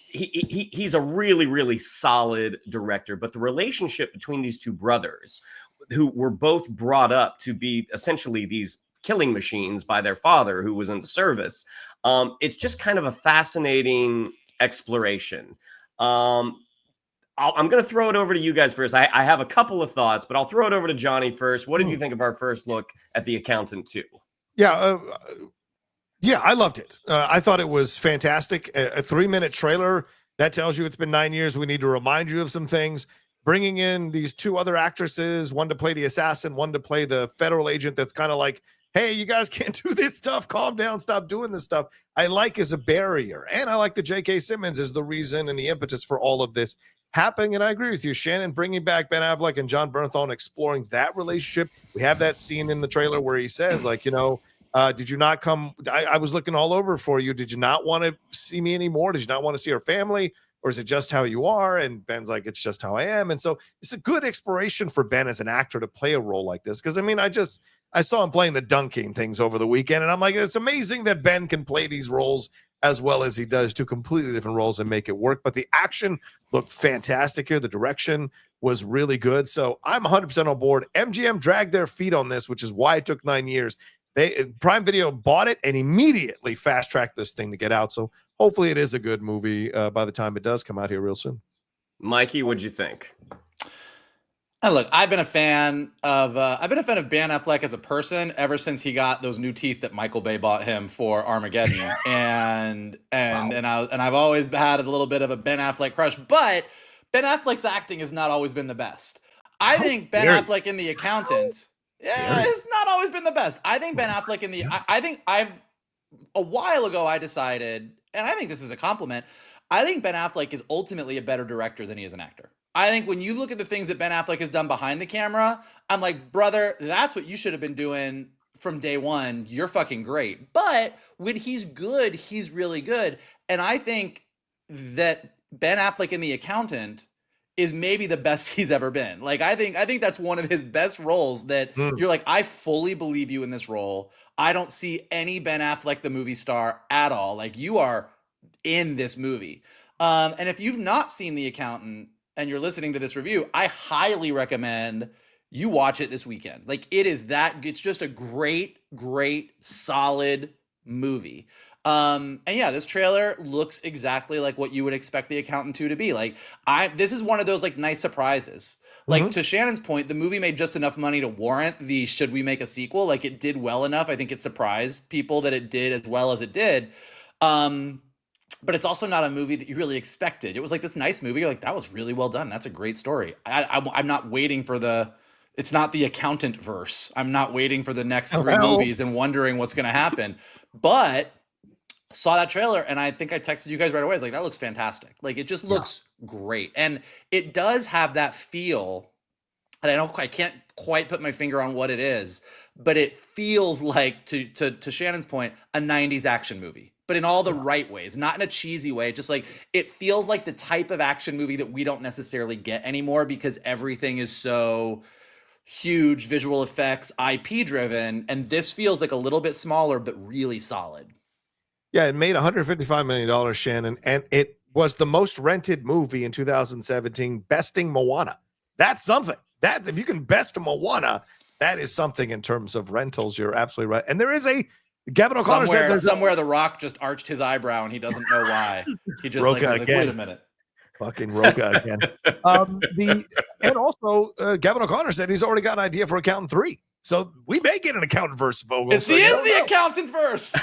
he's a really, really solid director. But the relationship between these two brothers, who were both brought up to be essentially these killing machines by their father, who was in the service, it's just kind of a fascinating exploration. I'm going to throw it over to you guys first. I have a couple of thoughts, but I'll throw it over to Johnny first. What did you think of our first look at The Accountant 2? Yeah, I loved it. I thought it was fantastic. A 3-minute trailer that tells you it's been 9 years. We need to remind you of some things. Bringing in these two other actresses, one to play the assassin, one to play the federal agent that's kind of like, hey, you guys can't do this stuff. Calm down. Stop doing this stuff. I like as a barrier. And I like the J.K. Simmons as the reason and the impetus for all of this happening. And I agree with you, Shannon, bringing back Ben Affleck and John Bernthal and exploring that relationship. We have that scene in the trailer where he says, like, did you not come? I was looking all over for you. Did you not want to see me anymore? Did you not want to see our family? Or is it just how you are? And Ben's like, it's just how I am. And so it's a good exploration for Ben as an actor to play a role like this. Because, I mean, I saw him playing the dunking things over the weekend. And I'm like, it's amazing that Ben can play these roles as well as he does, two completely different roles, and make it work. But the action looked fantastic here. The direction was really good. So I'm 100% on board. MGM dragged their feet on this, which is why it took 9 years. Prime Video bought it and immediately fast-tracked this thing to get out. So hopefully it is a good movie by the time it does come out here real soon. Mikey, what'd you think? Look, I've been a fan of Ben Affleck as a person ever since he got those new teeth that Michael Bay bought him for Armageddon, and I've always had a little bit of a Ben Affleck crush. But Ben Affleck's acting has not always been the best. I think Ben Affleck in The Accountant, it's not always been the best. I think Ben Affleck in the, a while ago I decided, and I think this is a compliment, I think Ben Affleck is ultimately a better director than he is an actor. I think when you look at the things that Ben Affleck has done behind the camera, I'm like, brother, that's what you should have been doing from day one. You're fucking great. But when he's good, he's really good. And I think that Ben Affleck in The Accountant is maybe the best he's ever been. Like, I think that's one of his best roles that you're like, I fully believe you in this role. I don't see any Ben Affleck, the movie star, at all. Like, you are in this movie. And if you've not seen The Accountant, and you're listening to this review, I highly recommend you watch it this weekend. Like, it's just a great, solid movie. And yeah, this trailer looks exactly like what you would expect The Accountant 2 to be. Like, this is one of those like nice surprises. Like, to Shannon's point, the movie made just enough money to warrant the should we make a sequel? Like, it did well enough. I think it surprised people that it did as well as it did. But it's also not a movie that you really expected. It was like this nice movie. You're like, that was really well done. That's a great story. I'm not waiting for it's not the Accountant verse. I'm not waiting for the next 3 movies and wondering what's going to happen. But saw that trailer and I think I texted you guys right away. Like, that looks fantastic. Like, it just looks great. And it does have that feel, and I can't quite put my finger on what it is, but it feels like, to Shannon's point, a 90s action movie. But in all the right ways, not in a cheesy way. Just like, it feels like the type of action movie that we don't necessarily get anymore because everything is so huge, visual effects, IP driven. And this feels like a little bit smaller, but really solid. Yeah, it made $155 million, Shannon, and it was the most rented movie in 2017, besting Moana. That's something. That if you can best Moana, that is something in terms of rentals. You're absolutely right. And there is a Gavin O'Connor said somewhere The Rock just arched his eyebrow and he doesn't know why. He just Rocha like, wait a minute. Fucking Rocha again. And also Gavin O'Connor said he's already got an idea for Accountant 3. So we may get an Accountant verse Vogel. It's the Accountant verse.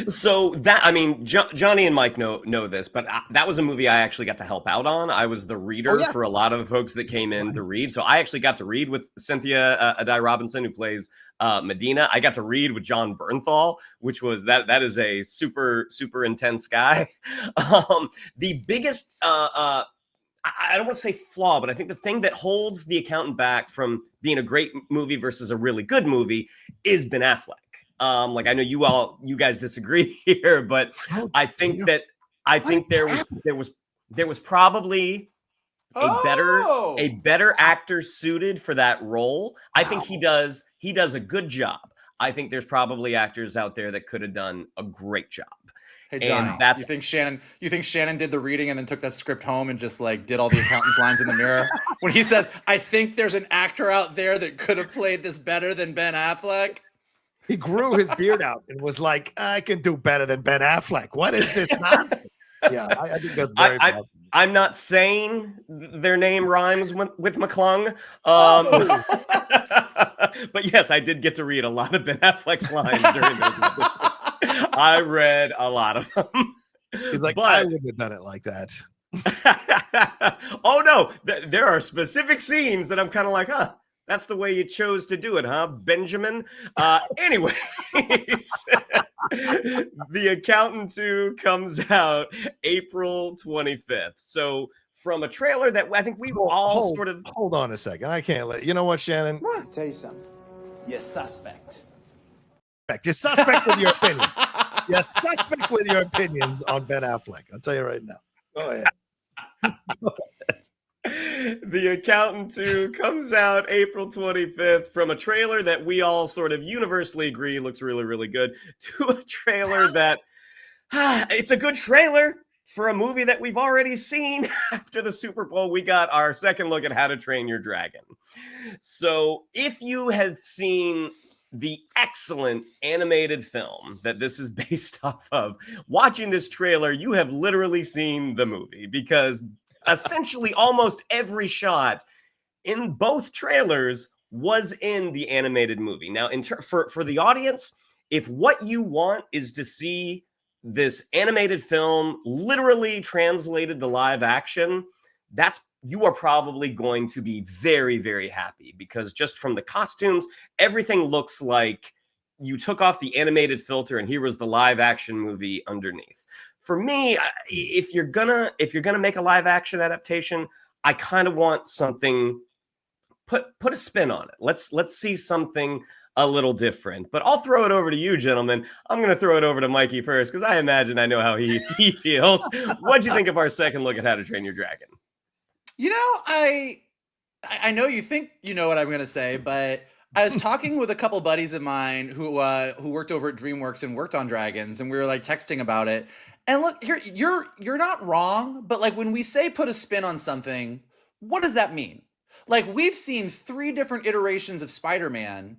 So that, I mean, Johnny and Mike know this, but that was a movie I actually got to help out on. I was the reader for a lot of the folks that came in to read. So I actually got to read with Cynthia Adai Robinson, who plays Medina. I got to read with John Bernthal, which was that is a super, super intense guy. The biggest, I don't want to say flaw, but I think the thing that holds The Accountant back from being a great movie versus a really good movie is Ben Affleck. Like I know you guys disagree here, but I think there was probably a better actor suited for that role. I think he does a good job. I think there's probably actors out there that could have done a great job. Hey Johnny, you think Shannon did the reading and then took that script home and just like did all the accountant's lines in the mirror when he says, "I think there's an actor out there that could have played this better than Ben Affleck." He grew his beard out and was like, I can do better than Ben Affleck. What is this nonsense? Yeah, I think that's very I'm not saying their name rhymes with McClung. But yes, I did get to read a lot of Ben Affleck's lines during those auditions. I read a lot of them. He's like, I wouldn't have done it like that. Oh, no. There are specific scenes that I'm kind of like, that's the way you chose to do it, huh, Benjamin? Anyways, The Accountant 2 comes out April 25th. So from a trailer that I think we all sort of... Hold on a second. I can't let... You know what, Shannon? I'll tell you something. You're suspect. You're suspect with your opinions. You're suspect with your opinions on Ben Affleck. I'll tell you right now. Go ahead. The Accountant 2 comes out April 25th from a trailer that we all sort of universally agree looks really, really good to a trailer that it's a good trailer for a movie that we've already seen. After the Super Bowl, we got our second look at How to Train Your Dragon. So if you have seen the excellent animated film that this is based off of, watching this trailer, you have literally seen the movie, because essentially almost every shot in both trailers was in the animated movie. Now, for the audience, if what you want is to see this animated film literally translated to live action, you are probably going to be very, very happy, because just from the costumes, everything looks like you took off the animated filter and here was the live action movie underneath. For me, if you're gonna make a live action adaptation, I kind of want something, put a spin on it. Let's see something a little different. But I'll throw it over to you, gentlemen. I'm gonna throw it over to Mikey first, because I imagine I know how he feels. What'd you think of our second look at How to Train Your Dragon? You know, I know you think you know what I'm gonna say, but I was talking with a couple buddies of mine who worked over at DreamWorks and worked on Dragons, and we were like texting about it. And look, here, you're not wrong, but like when we say put a spin on something, what does that mean? Like, we've seen 3 different iterations of Spider-Man,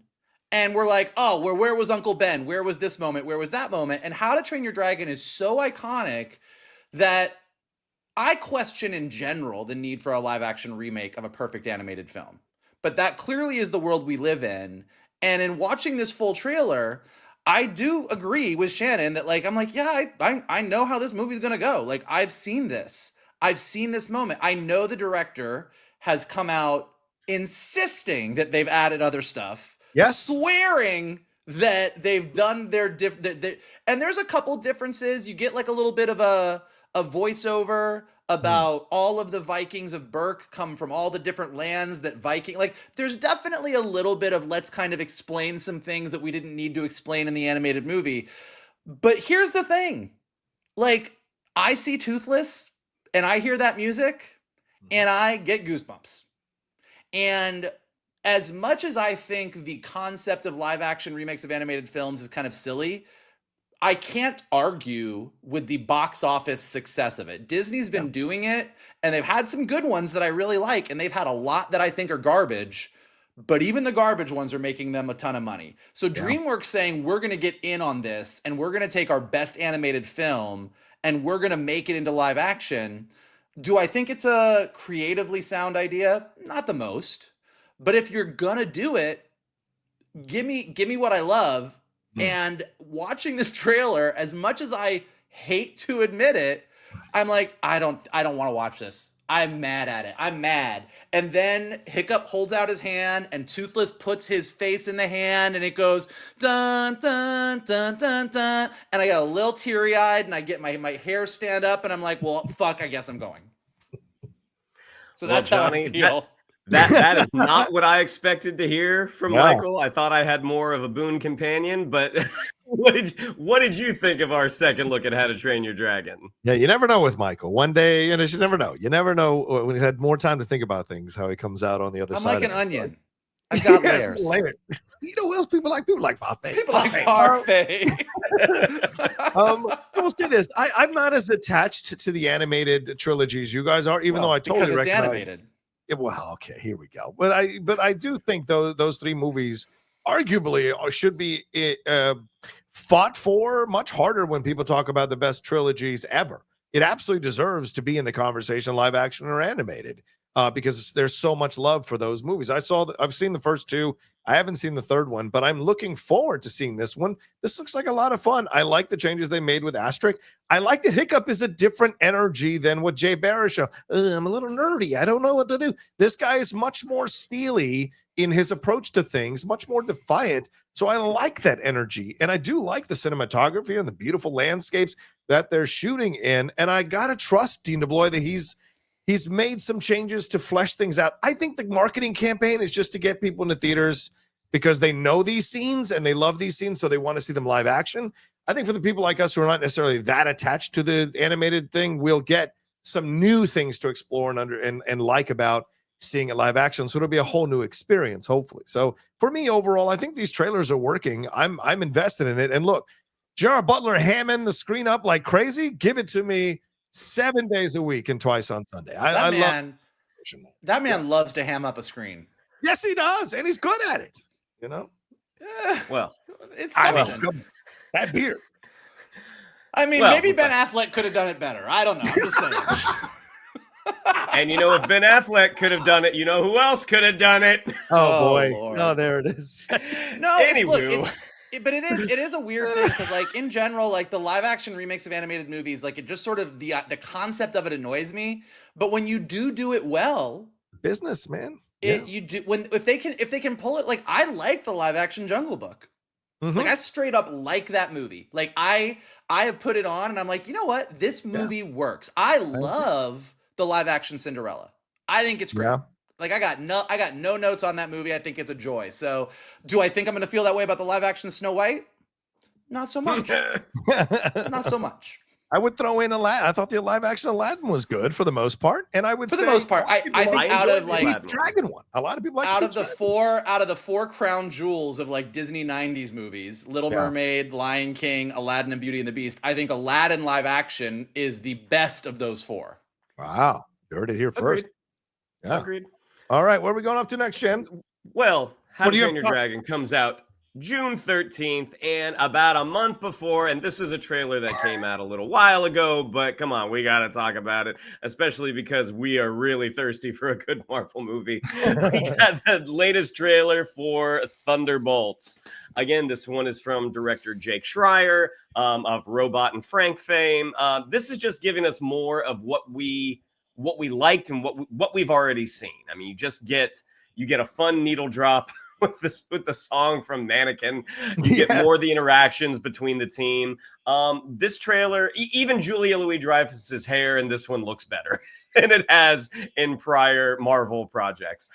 and we're like, oh, where was Uncle Ben? Where was this moment? Where was that moment? And How to Train Your Dragon is so iconic that I question in general the need for a live-action remake of a perfect animated film. But that clearly is the world we live in. And in watching this full trailer, I do agree with Shannon that, like, I'm like, yeah, I know how this movie's gonna go. Like, I've seen this moment. I know the director has come out insisting that they've added other stuff. Yes. Swearing that they've done their and there's a couple differences. You get like a little bit of a voiceover about all of the Vikings of Berk come from all the different lands that like, there's definitely a little bit of let's kind of explain some things that we didn't need to explain in the animated movie. But here's the thing. Like, I see Toothless and I hear that music and I get goosebumps. And as much as I think the concept of live action remakes of animated films is kind of silly, I can't argue with the box office success of it. Disney's been doing it, and they've had some good ones that I really like, and they've had a lot that I think are garbage, but even the garbage ones are making them a ton of money. So DreamWorks saying, we're going to get in on this, and we're going to take our best animated film, and we're going to make it into live action. Do I think it's a creatively sound idea? Not the most. But if you're going to do it, give me what I love. And watching this trailer, as much as I hate to admit it, I'm like, I don't want to watch this. I'm mad at it. I'm mad. And then Hiccup holds out his hand, and Toothless puts his face in the hand, and it goes dun dun dun dun dun. And I get a little teary-eyed, and I get my hair stand up, and I'm like, well, fuck, I guess I'm going. So that's Johnny, how I feel. That is not what I expected to hear from Michael. I thought I had more of a boon companion, but what did you think of our second look at How to Train Your Dragon? Yeah, you never know with Michael. One day, you never know. You never know when he's had more time to think about things, how he comes out on the other side. I'm like an onion. I've got layers. You know who else people like? People like parfait. People like parfait. We'll say this. I'm not as attached to the animated trilogies you guys are, even though I totally because it's recognize animated. Well, okay, here we go. But I do think those three movies arguably should be fought for much harder when people talk about the best trilogies ever. It absolutely deserves to be in the conversation, live action or animated, because there's so much love for those movies. I've seen the first two. I haven't seen the third one, but I'm looking forward to seeing this one. This looks like a lot of fun. I like the changes they made with Asterix. I like that Hiccup is a different energy than what Jay Barish. I'm a little nerdy. I don't know what to do. This guy is much more steely in his approach to things, much more defiant. So I like that energy. And I do like the cinematography and the beautiful landscapes that they're shooting in. And I got to trust Dean DeBlois that he's made some changes to flesh things out. I think the marketing campaign is just to get people into theaters because they know these scenes and they love these scenes, so they want to see them live action. I think for the people like us who are not necessarily that attached to the animated thing, we'll get some new things to explore and like about seeing it live action. So it'll be a whole new experience, hopefully. So for me, overall, I think these trailers are working. I'm invested in it. And look, Gerard Butler hamming the screen up like crazy. Give it to me 7 days a week and twice on Sunday. That man loves to ham up a screen. Yes, he does, and he's good at it. You know. Well, it's something. That beard. I mean, maybe Ben Affleck could have done it better. I don't know. I'm just saying. And you know, if Ben Affleck could have done it, you know who else could have done it? Oh boy! Lord. Oh, there it is. No, anyway. But it is a weird thing because, like, in general, like the live action remakes of animated movies, like it just sort of the concept of it annoys me. But when you do it well, business, man. You do if they can pull it. Like, I like the live action Jungle Book. Mm-hmm. Like, I straight up like that movie. Like, I have put it on and I'm like, you know what? This movie works. I love the live action Cinderella. I think it's great. Yeah. Like, I got no notes on that movie. I think it's a joy. So, do I think I'm going to feel that way about the live action Snow White? Not so much. Not so much. I would throw in Aladdin. I thought the live action Aladdin was good for the most part, and I would for say the most part, I think out of like Dragon one, a lot of people like out of the four crown jewels of like Disney '90s movies, Little Mermaid, Lion King, Aladdin, and Beauty and the Beast. I think Aladdin live action is the best of those four. Wow, you heard it here first. Agreed. Yeah. Agreed. All right, where are we going up to next, Jen? Well, How to Train Your Dragon comes out June 13th, and about a month before, and this is a trailer that came out a little while ago, but come on, we got to talk about it, especially because we are really thirsty for a good Marvel movie. We got the latest trailer for Thunderbolts. Again, this one is from director Jake Schreier of Robot and Frank fame. This is just giving us more of what we liked and what we've already seen. I mean, you get a fun needle drop with the song from Mannequin. You get more of the interactions between the team. This trailer, even Julia Louis-Dreyfus's hair in this one looks better than it has in prior Marvel projects.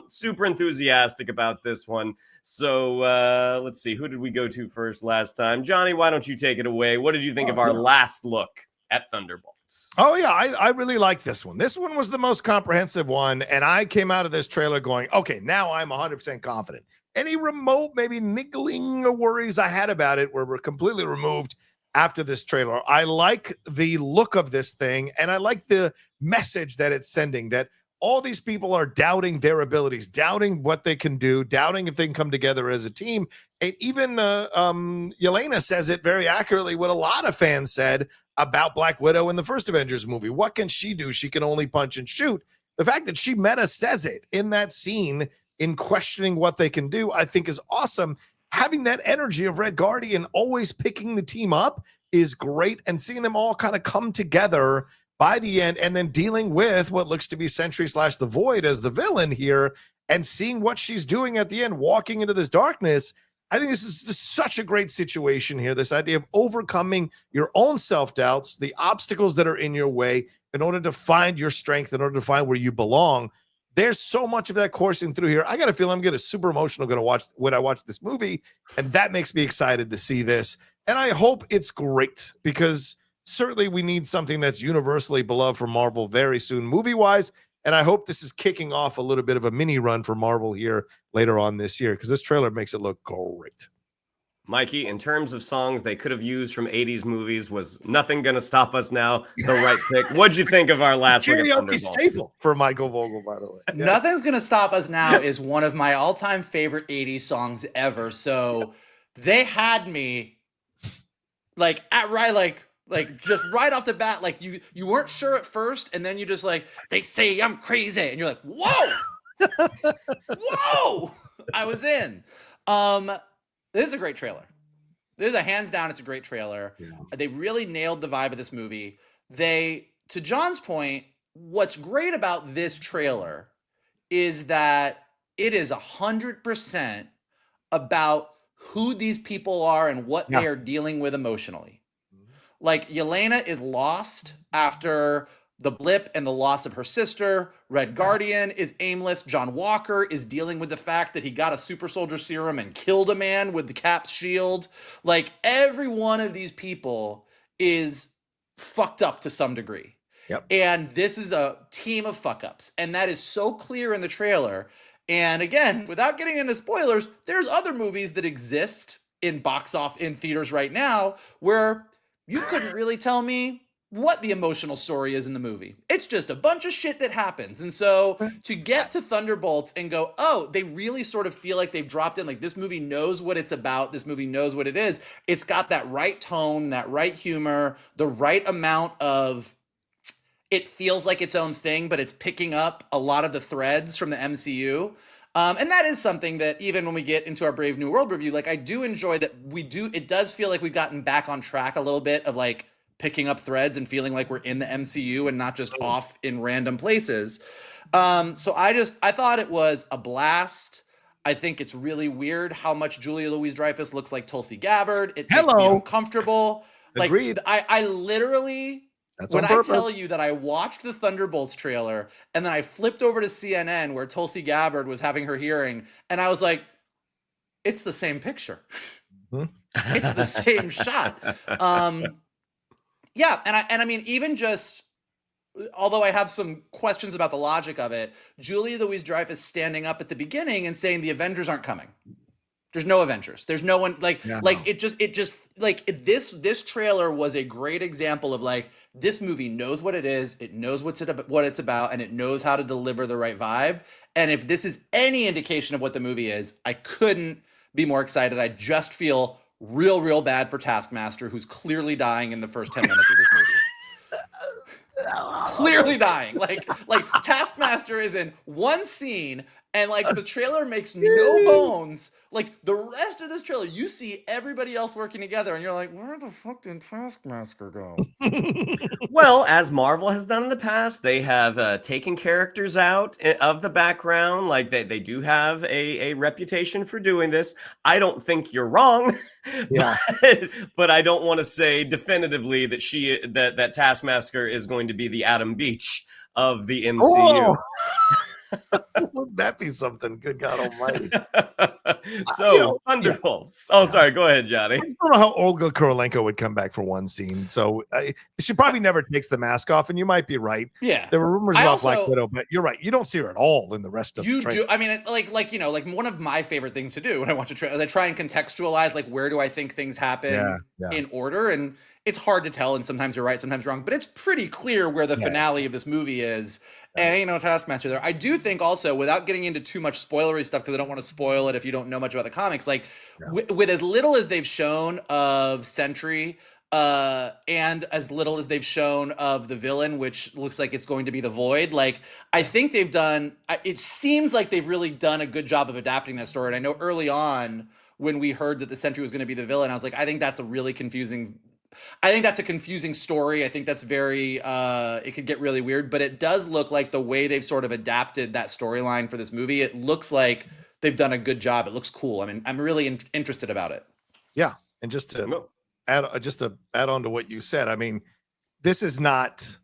Super enthusiastic about this one. So let's see, who did we go to first last time? Johnny, why don't you take it away? What did you think of our last look at Thunderbolts? thoughts? Oh, yeah, I really like this one. This one was the most comprehensive one, and I came out of this trailer going, okay, now I'm 100% confident. Any remote, maybe niggling worries I had about it were completely removed after this trailer. I like the look of this thing, and I like the message that it's sending, that all these people are doubting their abilities, doubting what they can do, doubting if they can come together as a team. And even Yelena says it very accurately what a lot of fans said about Black Widow in the first Avengers movie. What can she do? She can only punch and shoot. The fact that she meta says it in that scene in questioning what they can do, I think is awesome. Having that energy of Red Guardian always picking the team up is great, and seeing them all kind of come together by the end, and then dealing with what looks to be Sentry / the Void as the villain here, and seeing what she's doing at the end, walking into this darkness. I think this is just such a great situation here. This idea of overcoming your own self-doubts, the obstacles that are in your way, in order to find your strength, in order to find where you belong. There's so much of that coursing through here. I got to feel I'm getting super emotional when I watch this movie, and that makes me excited to see this. And I hope it's great, because certainly we need something that's universally beloved for Marvel very soon, movie-wise. And I hope this is kicking off a little bit of a mini run for Marvel here later on this year, because this trailer makes it look great. Mikey, in terms of songs they could have used from 80s movies, was Nothing Gonna Stop Us Now the right pick? What'd you think of our last look at Thunderbolts? Staple for Michael Vogel, by the way. Yeah. Nothing's Gonna Stop Us Now is one of my all-time favorite 80s songs ever. So they had me like just right off the bat, like you weren't sure at first, and then you just like, they say I'm crazy, and you're like, whoa, whoa, I was in. This is a great trailer. This is a hands down, it's a great trailer. Yeah. They really nailed the vibe of this movie. To John's point, what's great about this trailer is that it is 100% about who these people are and what they are dealing with emotionally. Like, Yelena is lost after the blip and the loss of her sister. Red Guardian is aimless. John Walker is dealing with the fact that he got a super soldier serum and killed a man with the Cap's shield. Like, every one of these people is fucked up to some degree. Yep. And this is a team of fuck ups. And that is so clear in the trailer. And again, without getting into spoilers, there's other movies that exist in theaters right now where you couldn't really tell me what the emotional story is in the movie. It's just a bunch of shit that happens. And so to get to Thunderbolts and go, oh, they really sort of feel like they've dropped in, like, this movie knows what it's about. This movie knows what it is. It's got that right tone, that right humor, the right amount of, it feels like its own thing, but it's picking up a lot of the threads from the MCU. And that is something that even when we get into our Brave New World review, like, I do enjoy that it does feel like we've gotten back on track a little bit of like picking up threads and feeling like we're in the MCU and not just off in random places. So I thought it was a blast. I think it's really weird how much Julia Louis-Dreyfus looks like Tulsi Gabbard. It makes me uncomfortable. Agreed. Like, I literally, when I tell you that I watched the Thunderbolts trailer and then I flipped over to CNN where Tulsi Gabbard was having her hearing, and I was like, it's the same picture. It's the same shot. Yeah, and I mean, even just, although I have some questions about the logic of it, Julia Louis-Dreyfus standing up at the beginning and saying the Avengers aren't coming. There's no Avengers. There's no one, it just this trailer was a great example of, like, this movie knows what it is, it knows what it's about, and it knows how to deliver the right vibe. And if this is any indication of what the movie is, I couldn't be more excited. I just feel real bad for Taskmaster, who's clearly dying in the first 10 minutes of this movie. Clearly dying. Like Taskmaster is in one scene, and like the trailer makes no bones. Like, the rest of this trailer, you see everybody else working together, and you're like, where the fuck did Taskmaster go? Well, as Marvel has done in the past, they have taken characters out of the background. Like, they do have a reputation for doing this. I don't think you're wrong, but I don't want to say definitively that that Taskmaster is going to be the Adam Beach of the MCU. Oh. Wouldn't that be something? Good God Almighty! So Thunderbolts. Oh, sorry. Go ahead, Johnny. I just don't know how Olga Kurylenko would come back for one scene. So she probably never takes the mask off, and you might be right. Yeah, there were rumors about Black Widow, but you're right. You don't see her at all in the rest of the trailer. I mean, like one of my favorite things to do when I watch a trailer is I try and contextualize like where do I think things happen in order, and it's hard to tell. And sometimes you're right, sometimes wrong, but it's pretty clear where the finale of this movie is. And ain't no Taskmaster there. I do think also, without getting into too much spoilery stuff, because I don't want to spoil it if you don't know much about the comics, like with as little as they've shown of Sentry, and as little as they've shown of the villain, which looks like it's going to be the Void, like I think they've done, it seems like they've really done a good job of adapting that story. And I know early on when we heard that the Sentry was going to be the villain, I was like, I think that's a confusing story. I think that's very, it could get really weird, but it does look like the way they've sort of adapted that storyline for this movie, it looks like they've done a good job. It looks cool. I mean, I'm really interested about it. Yeah. And just to add on to what you said, I mean, this is not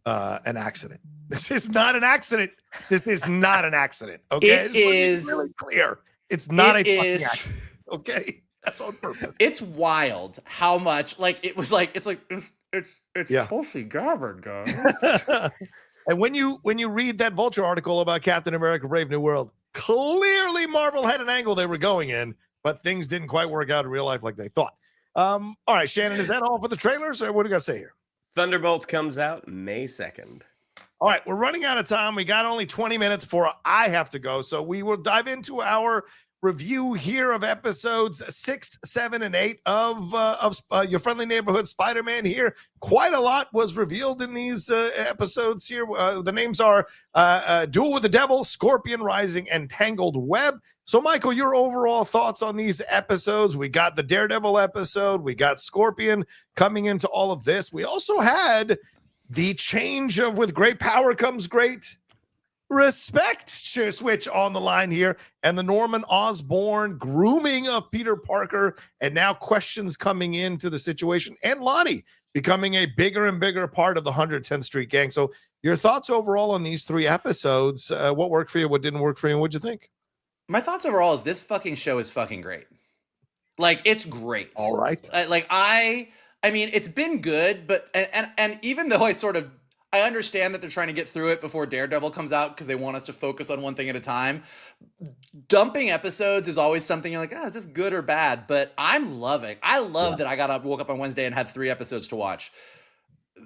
an accident. This is not an accident. This is not an accident. Okay. It is really clear. It's not a fucking accident. Okay. That's on purpose. It's wild how much it's Tulsi Gabbard, guys. And when you read that Vulture article about Captain America: Brave New World, clearly Marvel had an angle they were going in, but things didn't quite work out in real life like they thought. All right, Shannon, is that all for the trailers, or what do you got to say here? Thunderbolts comes out May 2nd. All right, we're running out of time. We got only 20 minutes before I have to go, so we will dive into our review here of episodes 6, 7, and 8 of Your Friendly Neighborhood Spider-Man here. Quite a lot was revealed in these episodes here. The names are Duel with the Devil, Scorpion Rising, and Tangled Web. So, Michael, your overall thoughts on these episodes? We got the Daredevil episode. We got Scorpion coming into all of this. We also had the change of with great power comes great respect switch on the line here, and the Norman Osborn grooming of Peter Parker, and now questions coming into the situation, and Lonnie becoming a bigger and bigger part of the 110th Street Gang. So your thoughts overall on these 3 episodes, what worked for you, what didn't work for you, and what'd you think? My thoughts overall is this fucking show is fucking great. Like, it's great. All right. I mean, it's been good, but and even though I understand that they're trying to get through it before Daredevil comes out because they want us to focus on one thing at a time. Dumping episodes is always something you're like, is this good or bad? But I love that I woke up on Wednesday and had 3 episodes to watch.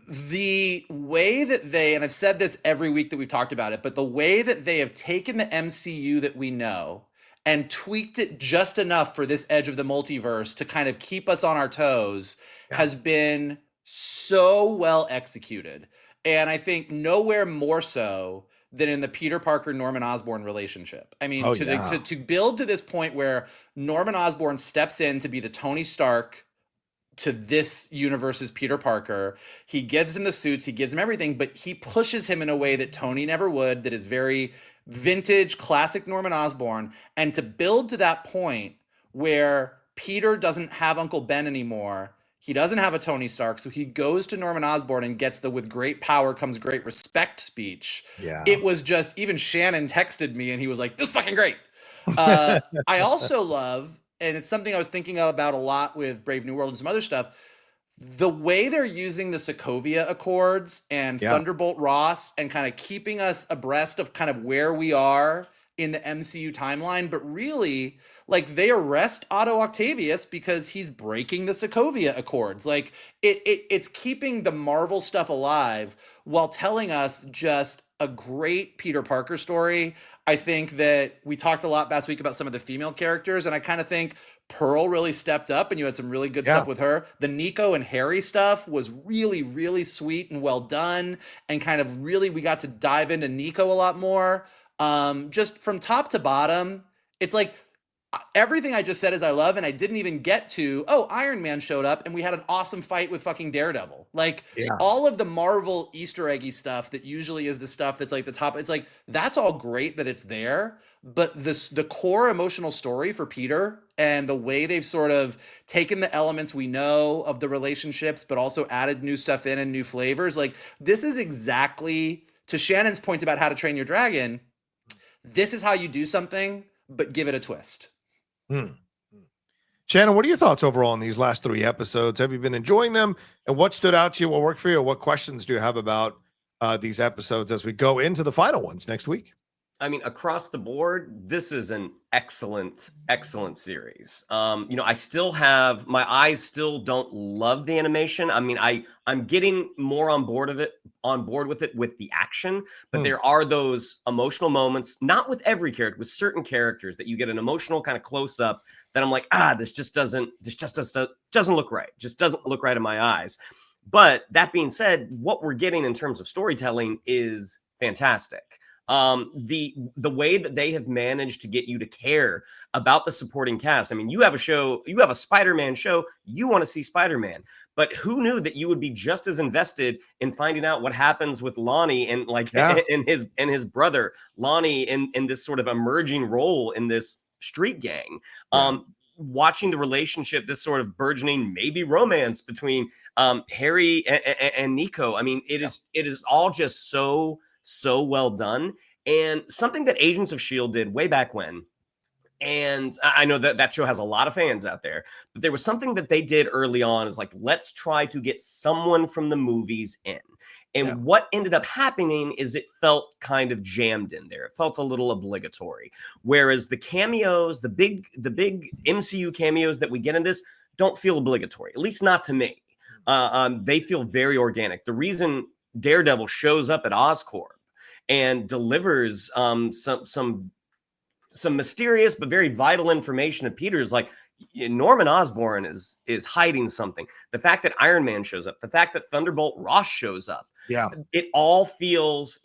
The way that and I've said this every week that we've talked about it, but the way that they have taken the MCU that we know and tweaked it just enough for this edge of the multiverse to kind of keep us on our toes has been so well executed. And I think nowhere more so than in the Peter Parker Norman Osborn relationship. I mean, to build to this point where Norman Osborn steps in to be the Tony Stark to this universe's Peter Parker. He gives him the suits, he gives him everything, but he pushes him in a way that Tony never would, that is very vintage, classic Norman Osborn. And to build to that point where Peter doesn't have Uncle Ben anymore, he doesn't have a Tony Stark, so he goes to Norman Osborn and gets the "with great power comes great respect" speech. Yeah. It was just, even Shannon texted me and he was like, "This is fucking great." I also love, and it's something I was thinking about a lot with Brave New World and some other stuff, the way they're using the Sokovia Accords and Thunderbolt Ross and kind of keeping us abreast of kind of where we are in the MCU timeline, but really, like, they arrest Otto Octavius because he's breaking the Sokovia Accords. Like, it's keeping the Marvel stuff alive while telling us just a great Peter Parker story. I think that we talked a lot last week about some of the female characters, and I kind of think Pearl really stepped up, and you had some really good stuff with her. The Nico and Harry stuff was really, really sweet and well done, and kind of really, we got to dive into Nico a lot more. Just from top to bottom, it's like everything I just said is I love, and I didn't even get to, Iron Man showed up and we had an awesome fight with fucking Daredevil. Like, all of the Marvel Easter eggy stuff that usually is the stuff that's like the top, it's like, that's all great that it's there, but the core emotional story for Peter and the way they've sort of taken the elements we know of the relationships, but also added new stuff in and new flavors. Like, this is exactly, to Shannon's point about How to Train Your Dragon, this is how you do something, but give it a twist. Shannon, what are your thoughts overall on these last 3 episodes? Have you been enjoying them? And what stood out to you? What worked for you? Or what questions do you have about these episodes as we go into the final ones next week? I mean, across the board, this is an excellent, excellent series. I still have my eyes still don't love the animation. I mean, I'm getting more on board with it with the action, but there are those emotional moments, not with every character, with certain characters that you get an emotional kind of close up that I'm like, this just doesn't look right. Just doesn't look right in my eyes. But that being said, what we're getting in terms of storytelling is fantastic. The way that they have managed to get you to care about the supporting cast. I mean, you have a Spider-Man show, you want to see Spider-Man, but who knew that you would be just as invested in finding out what happens with Lonnie and and his brother Lonnie in this sort of emerging role in this street gang. Watching the relationship, this sort of burgeoning maybe romance between Harry and Nico. I mean, it is all just so well done, and something that Agents of S.H.I.E.L.D. did way back when, and I know that show has a lot of fans out there, but there was something that they did early on is like, let's try to get someone from the movies in. And what ended up happening is it felt kind of jammed in there. It felt a little obligatory. Whereas the cameos, the big MCU cameos that we get in this don't feel obligatory, at least not to me. They feel very organic. The reason Daredevil shows up at Oscorp and delivers some mysterious but very vital information to Peter is like, Norman Osborn is hiding something. The fact that Iron Man shows up, the fact that Thunderbolt Ross shows up, it all feels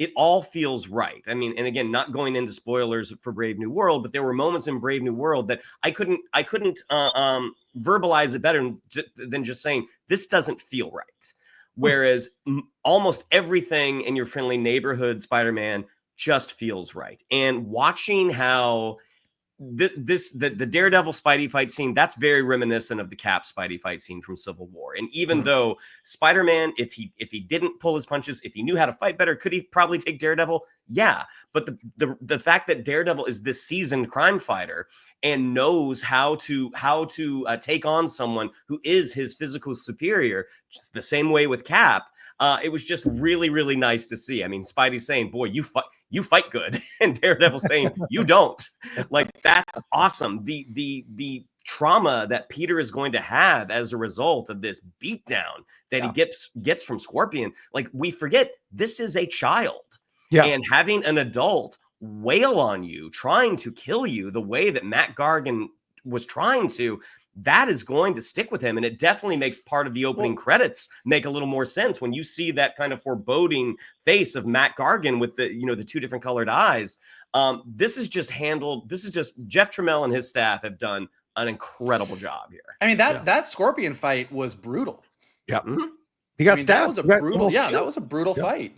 right. I mean, and again, not going into spoilers for Brave New World, but there were moments in Brave New World that I couldn't verbalize it better than just saying this doesn't feel right. Whereas almost everything in your friendly neighborhood Spider-Man just feels right. And watching how the Daredevil Spidey fight scene, that's very reminiscent of the Cap Spidey fight scene from Civil War. And even though Spider-Man, if he didn't pull his punches, if he knew how to fight better, could he probably take Daredevil? Yeah. But the fact that Daredevil is this seasoned crime fighter and knows how to take on someone who is his physical superior, just the same way with Cap, it was just really, really nice to see. I mean, Spidey saying, boy, you fight good. And Daredevil saying, you don't. Like, that's awesome. The trauma that Peter is going to have as a result of this beatdown that he gets from Scorpion. Like, we forget this is a child. And having an adult wail on you, trying to kill you the way that Matt Gargan was trying to, that is going to stick with him. And it definitely makes part of the opening credits make a little more sense when you see that kind of foreboding face of Matt Gargan with the two different colored eyes. This is just Jeff Trammell and his staff have done an incredible job here. I mean, that Scorpion fight was brutal. Yeah. He got stabbed. That was a brutal fight.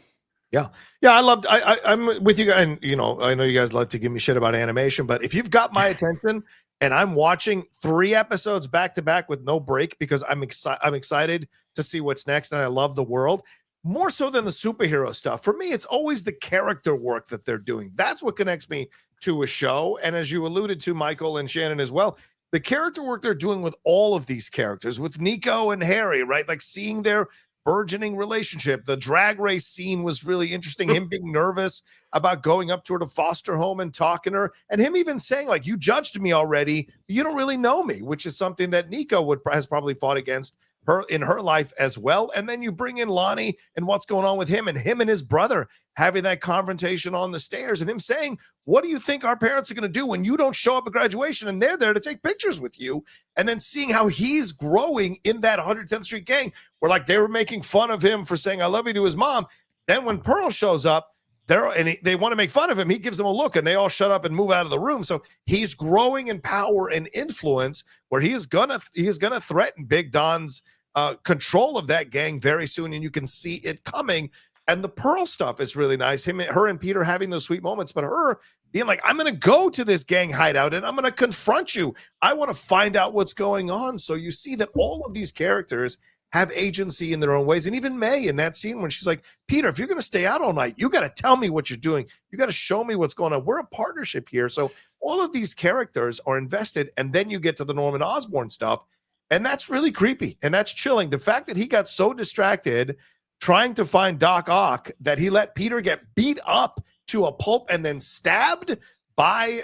Yeah. I'm with you guys. And, I know you guys love to give me shit about animation, but if you've got my attention and I'm watching 3 episodes back to back with no break because I'm excited to see what's next. And I love the world more so than the superhero stuff. For me, it's always the character work that they're doing. That's what connects me to a show. And as you alluded to, Michael and Shannon as well, the character work they're doing with all of these characters, with Nico and Harry, right? Like seeing their burgeoning relationship. The drag race scene was really interesting. Him being nervous about going up to her to foster home and talking to her, and him even saying, like, you judged me already, you don't really know me, which is something that Nico has probably fought against her in her life as well. And then you bring in Lonnie and what's going on with him and his brother having that confrontation on the stairs and him saying, what do you think our parents are going to do when you don't show up at graduation and they're there to take pictures with you? And then seeing how he's growing in that 110th Street gang, where like they were making fun of him for saying I love you to his mom. Then when Pearl shows up, they want to make fun of him. He gives them a look and they all shut up and move out of the room. So he's growing in power and influence where he is gonna threaten Big Don's control of that gang very soon, and you can see it coming. And the Pearl stuff is really nice. Her and Peter having those sweet moments, but her being like, I'm going to go to this gang hideout and I'm going to confront you. I want to find out what's going on. So you see that all of these characters have agency in their own ways. And even May in that scene when she's like, Peter, if you're going to stay out all night, you got to tell me what you're doing. You got to show me what's going on. We're a partnership here. So all of these characters are invested. And then you get to the Norman Osborn stuff. And that's really creepy. And that's chilling. The fact that he got so distracted trying to find Doc Ock that he let Peter get beat up to a pulp and then stabbed by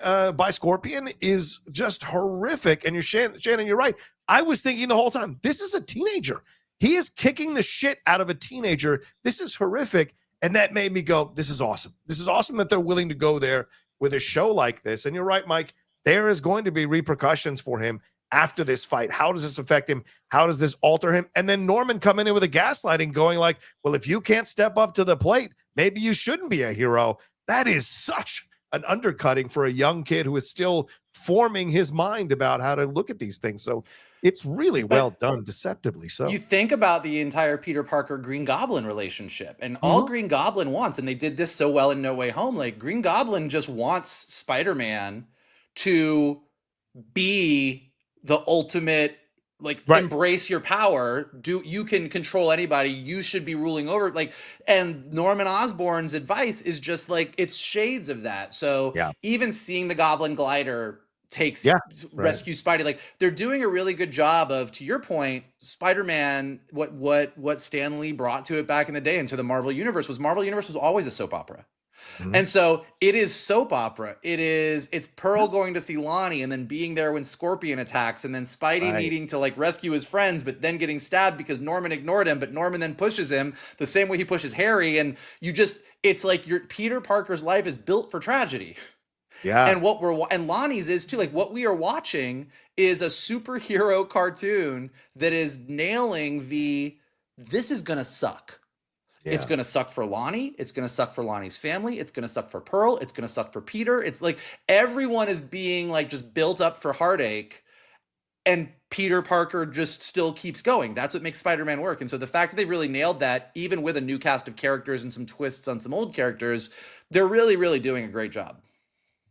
Scorpion is just horrific. And Shannon, you're right. I was thinking the whole time, this is a teenager. He is kicking the shit out of a teenager. This is horrific. And that made me go, this is awesome. This is awesome that they're willing to go there with a show like this. And you're right, Mike, there is going to be repercussions for him after this fight. How does this affect him? How does this alter him? And then Norman coming in with a gaslighting going like, well, if you can't step up to the plate, maybe you shouldn't be a hero. That is such an undercutting for a young kid who is still forming his mind about how to look at these things. So it's really well done, deceptively so. You think about the entire Peter Parker Green Goblin relationship, and all Green Goblin wants, and they did this so well in No Way Home, like Green Goblin just wants Spider-Man to be the ultimate, like, embrace your power. You can control anybody. You should be ruling over. Like, and Norman Osborn's advice is just like, it's shades of that. So even seeing the Goblin glider rescue Spidey, like they're doing a really good job of, to your point, Spider-Man, what Stan Lee brought to it back in the day into the Marvel Universe was always a soap opera. And so it is soap opera. It's Pearl going to see Lonnie and then being there when Scorpion attacks, and then Spidey needing to like rescue his friends, but then getting stabbed because Norman ignored him, but Norman then pushes him the same way he pushes Harry. And it's like Peter Parker's life is built for tragedy. Yeah. And Lonnie's is too. Like what we are watching is a superhero cartoon that is nailing this is gonna suck. Yeah. It's going to suck for Lonnie. It's going to suck for Lonnie's family. It's going to suck for Pearl. It's going to suck for Peter. It's like everyone is being like just built up for heartache, and Peter Parker just still keeps going. That's what makes Spider-Man work. And so the fact that they really nailed that, even with a new cast of characters and some twists on some old characters, they're really, really doing a great job.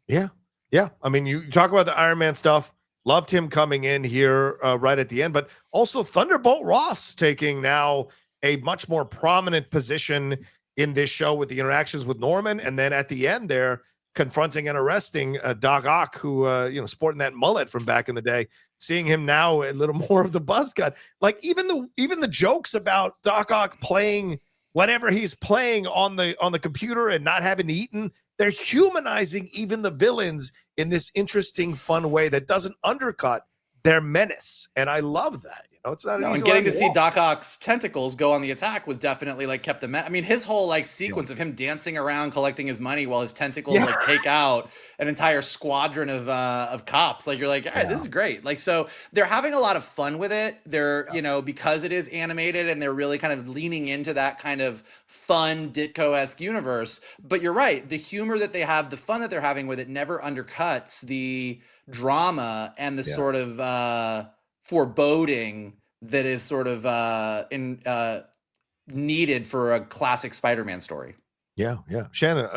Yeah. Yeah. I mean, you talk about the Iron Man stuff. Loved him coming in here right at the end, but also Thunderbolt Ross taking now a much more prominent position in this show with the interactions with Norman. And then at the end, they're confronting and arresting Doc Ock, who, sporting that mullet from back in the day, seeing him now a little more of the buzz cut. Like even the jokes about Doc Ock playing whatever he's playing on the computer and not having eaten, they're humanizing even the villains in this interesting, fun way that doesn't undercut their menace. And I love that. It's not and getting to see Doc Ock's tentacles go on the attack was definitely like kept the I mean, his whole like sequence of him dancing around collecting his money while his tentacles like take out an entire squadron of cops. Like you're like, all right, this is great. Like, so they're having a lot of fun with it. They're because it is animated and they're really kind of leaning into that kind of fun Ditko-esque universe. But you're right, the humor that they have, the fun that they're having with it never undercuts the drama and the sort of foreboding that is sort of needed for a classic Spider-Man story. Yeah. Shannon,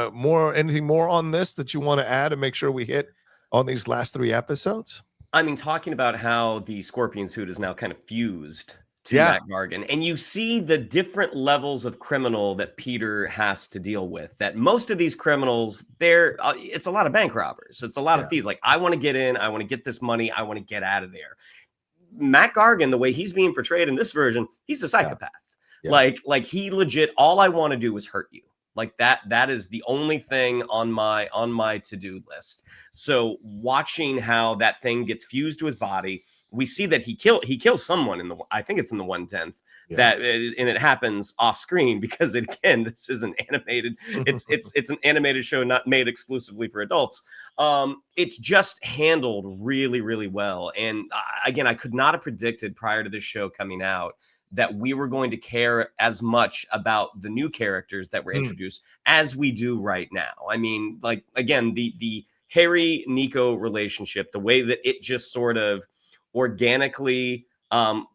anything more on this that you want to add and make sure we hit on these last 3 episodes? I mean, talking about how the Scorpion suit is now kind of fused to Matt Gargan, and you see the different levels of criminal that Peter has to deal with. That most of these criminals, it's a lot of bank robbers. It's a lot of thieves. Like, I want to get in, I want to get this money, I want to get out of there. Matt Gargan, the way he's being portrayed in this version, he's a psychopath. Yeah. Like he legit, all I want to do is hurt you. Like that is the only thing on my to-do list. So watching how that thing gets fused to his body, we see that he kills someone I think it's in the 1/10 and it happens off screen because this is an animated, it's an animated show not made exclusively for adults. It's just handled really, really well. And again, I could not have predicted prior to this show coming out that we were going to care as much about the new characters that were introduced as we do right now. I mean, like, again, the Harry Nico relationship, the way that it just sort of organically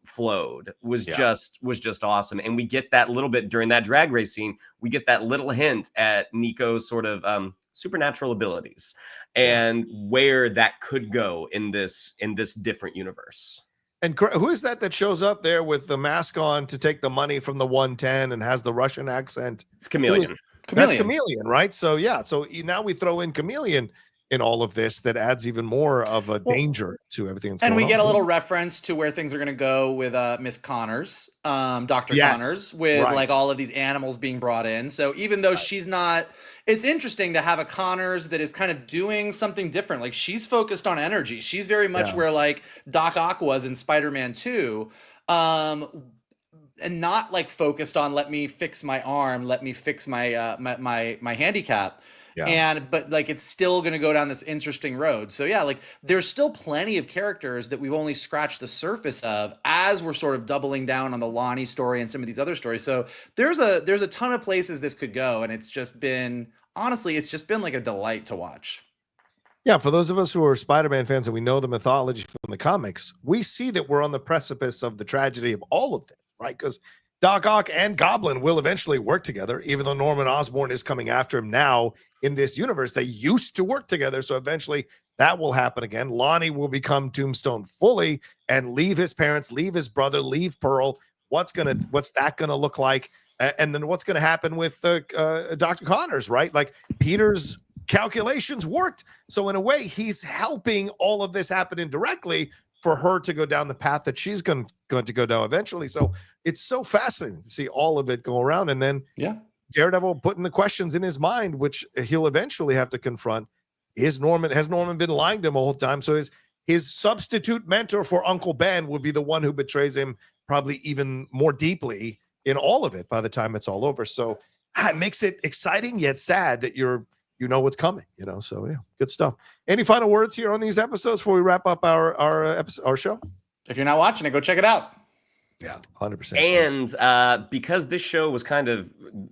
flowed was just awesome. And we get that little bit during that drag race scene. We get that little hint at Nico's sort of supernatural abilities and where that could go in this different universe. And who is that shows up there with the mask on to take the money from the 110 and has the Russian accent? It's Chameleon. That's Chameleon, right? So yeah, so now we throw in Chameleon in all of this. That adds even more of a danger to everything that's going on. And we get a little reference to where things are going to go with Miss Connors, Dr. Connors, with like all of these animals being brought in. So even though she's not, it's interesting to have a Connors that is kind of doing something different. Like she's focused on energy. She's very much where like Doc Ock was in Spider-Man 2. And not like focused on let me fix my arm, let me fix my my handicap. But like it's still going to go down this interesting road. So yeah, like there's still plenty of characters that we've only scratched the surface of as we're sort of doubling down on the Lonnie story and some of these other stories. So there's a ton of places this could go, and it's just been like a delight to watch. Yeah, for those of us who are Spider-Man fans and we know the mythology from the comics, we see that we're on the precipice of the tragedy of all of this, right? Because Doc Ock and Goblin will eventually work together, even though Norman Osborn is coming after him now in this universe. They used to work together, so eventually that will happen again. Lonnie will become Tombstone fully and leave his parents, leave his brother, leave Pearl. What's that gonna look like? And then what's gonna happen with Dr. Connors, right? Like Peter's calculations worked. So in a way, he's helping all of this happen indirectly for her to go down the path that she's going to go down eventually. So it's so fascinating to see all of it go around. And then Daredevil putting the questions in his mind, which he'll eventually have to confront. Has Norman been lying to him all the time? So his substitute mentor for Uncle Ben would be the one who betrays him probably even more deeply in all of it by the time it's all over. So it makes it exciting yet sad that you know what's coming, so yeah, good stuff. Any final words here on these episodes before we wrap up our show? If you're not watching it, go check it out. Yeah, 100%. And because this show was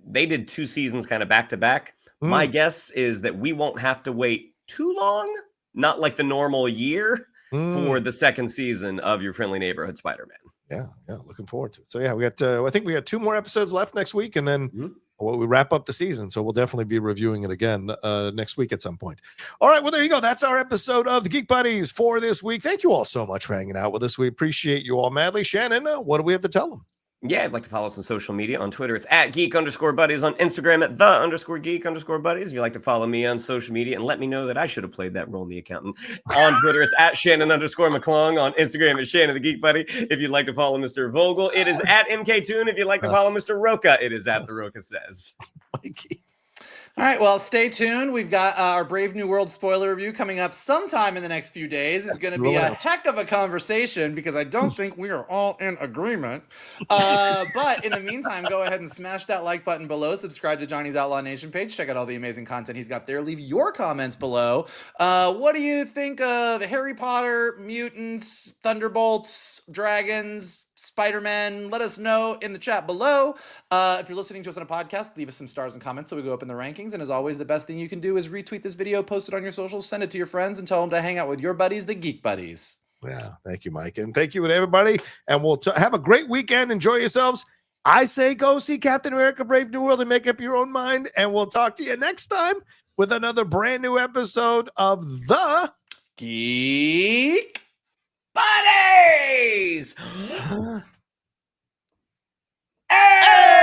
they did 2 seasons kind of back to back, my guess is that we won't have to wait too long, not like the normal year, for the second season of Your Friendly Neighborhood Spider-Man. Yeah, looking forward to it. So yeah, we got I think we got 2 more episodes left next week, and then we wrap up the season. So we'll definitely be reviewing it again next week at some point. All right, well, there you go. That's our episode of the Geek Buddies for this week. Thank you all so much for hanging out with us. We appreciate you all madly. Shannon, what do we have to tell them? Yeah, I'd like to follow us on social media. On Twitter, it's at @geek_buddies. On Instagram, at @the_geek_buddies. If you'd like to follow me on social media and let me know that I should have played that role in The Accountant. On Twitter, it's at @Shannon_McClung. On Instagram, it's Shannon the Geek Buddy. If you'd like to follow Mr. Vogel, it is at MKToon. If you'd like to follow Mr. Rocha, it is at The Rocha Says. Mikey. All right, well, stay tuned. We've got our Brave New World spoiler review coming up sometime in the next few days. It's going to be a heck of a conversation because I don't think we are all in agreement. But in the meantime, go ahead and smash that like button below. Subscribe to Johnny's Outlaw Nation page. Check out all the amazing content he's got there. Leave your comments below. What do you think of Harry Potter, mutants, Thunderbolts, dragons, Spider-Man? Let us know in the chat below. If you're listening to us on a podcast, leave us some stars and comments so we go up in the rankings. And as always, the best thing you can do is retweet this video, post it on your socials, send it to your friends, and tell them to hang out with your buddies, the Geek Buddies. Yeah, thank you, Mike. And thank you to everybody. And we'll have a great weekend. Enjoy yourselves. I say go see Captain America Brave New World and make up your own mind. And we'll talk to you next time with another brand new episode of the Geek Buddies! Hey!